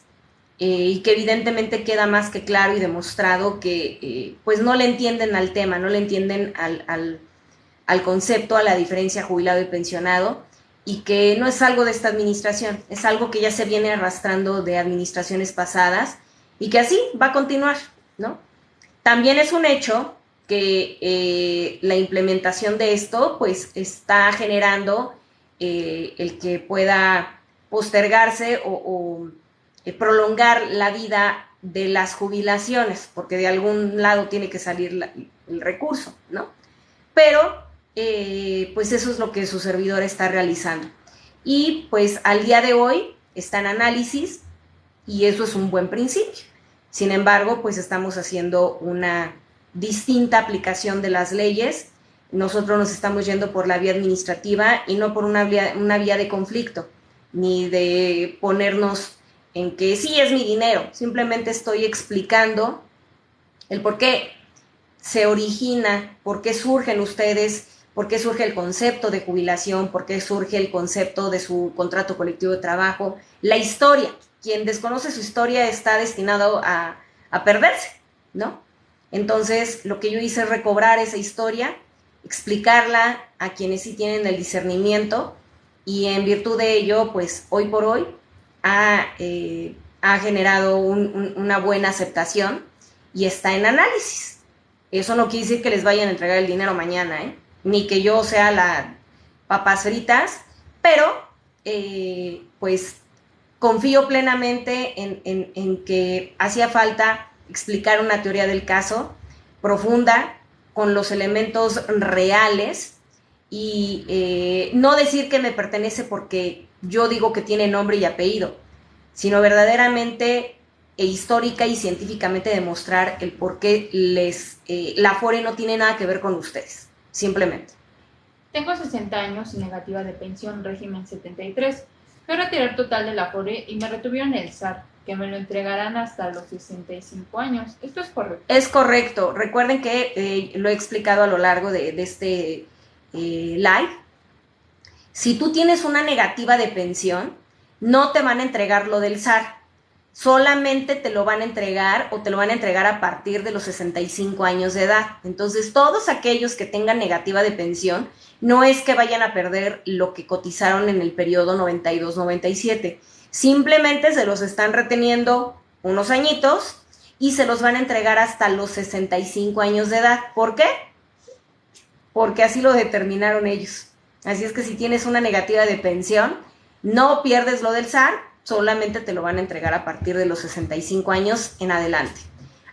y que evidentemente queda más que claro y demostrado que pues no le entienden al tema, no le entienden al concepto, a la diferencia jubilado y pensionado, y que no es algo de esta administración, es algo que ya se viene arrastrando de administraciones pasadas y que así va a continuar, ¿no? También es un hecho que la implementación de esto pues está generando el que pueda postergarse o prolongar la vida de las jubilaciones, porque de algún lado tiene que salir el recurso, ¿no? Pero pues eso es lo que su servidor está realizando. Y pues al día de hoy está en análisis y eso es un buen principio. Sin embargo, pues estamos haciendo una distinta aplicación de las leyes. Nosotros nos estamos yendo por la vía administrativa y no por una vía de conflicto, ni de ponernos en que sí es mi dinero. Simplemente estoy explicando el por qué se origina, por qué surgen ustedes, por qué surge el concepto de jubilación, por qué surge el concepto de su contrato colectivo de trabajo, la historia. Quien desconoce su historia está destinado a perderse, ¿no? Entonces, lo que yo hice es recobrar esa historia, explicarla a quienes sí tienen el discernimiento y en virtud de ello, pues hoy por hoy ha generado una buena aceptación y está en análisis. Eso no quiere decir que les vayan a entregar el dinero mañana, ¿eh? Ni que yo sea la papas fritas, pero pues confío plenamente en que hacía falta explicar una teoría del caso profunda, con los elementos reales y no decir que me pertenece porque yo digo que tiene nombre y apellido, sino verdaderamente histórica y científicamente demostrar el por qué la Afore no tiene nada que ver con ustedes, simplemente. Tengo 60 años y negativa de pensión, régimen 73. Fui a retirar total de la Afore y me retuvieron el SAR, que me lo entregarán hasta los 65 años. ¿Esto es correcto? Es correcto. Recuerden que lo he explicado a lo largo de este live. Si tú tienes una negativa de pensión, no te van a entregar lo del SAR. Solamente te lo van a entregar o te lo van a entregar a partir de los 65 años de edad. Entonces, todos aquellos que tengan negativa de pensión, no es que vayan a perder lo que cotizaron en el periodo 92-97. Simplemente se los están reteniendo unos añitos y se los van a entregar hasta los 65 años de edad. ¿Por qué? Porque así lo determinaron ellos. Así es que si tienes una negativa de pensión, no pierdes lo del SAR, solamente te lo van a entregar a partir de los 65 años en adelante.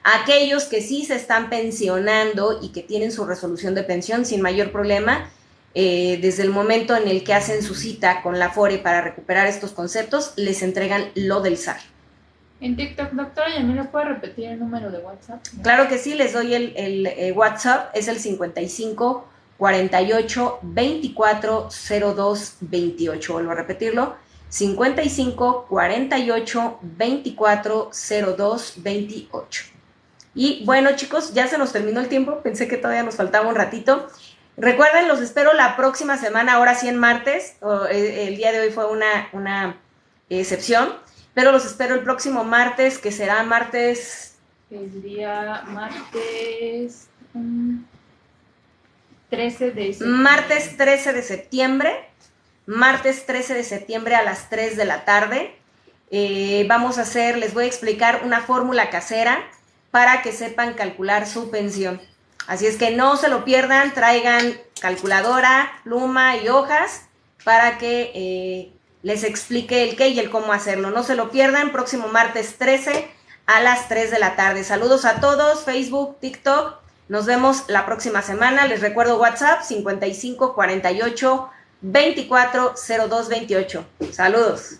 Aquellos que sí se están pensionando y que tienen su resolución de pensión sin mayor problema, desde el momento en el que hacen su cita con la Afore para recuperar estos conceptos, les entregan lo del SAR. En TikTok, doctora, ¿ya me lo puede repetir el número de WhatsApp? Claro que sí, les doy el WhatsApp, es el 55 48 24 02 28. Vuelvo a repetirlo, 55 48 24 02 28. Y bueno, chicos, ya se nos terminó el tiempo, pensé que todavía nos faltaba un ratito. Recuerden, los espero la próxima semana, ahora sí en martes. El día de hoy fue una excepción, pero los espero el próximo martes, que será martes... El día martes 13 de septiembre. Martes 13 de septiembre. Martes 13 de septiembre a las 3 de la tarde. Vamos a hacer, les voy a explicar una fórmula casera para que sepan calcular su pensión. Así es que no se lo pierdan, traigan calculadora, pluma y hojas para que les explique el qué y el cómo hacerlo. No se lo pierdan, próximo martes 13 a las 3 de la tarde. Saludos a todos, Facebook, TikTok. Nos vemos la próxima semana. Les recuerdo WhatsApp 55 48 24 02 28. Saludos.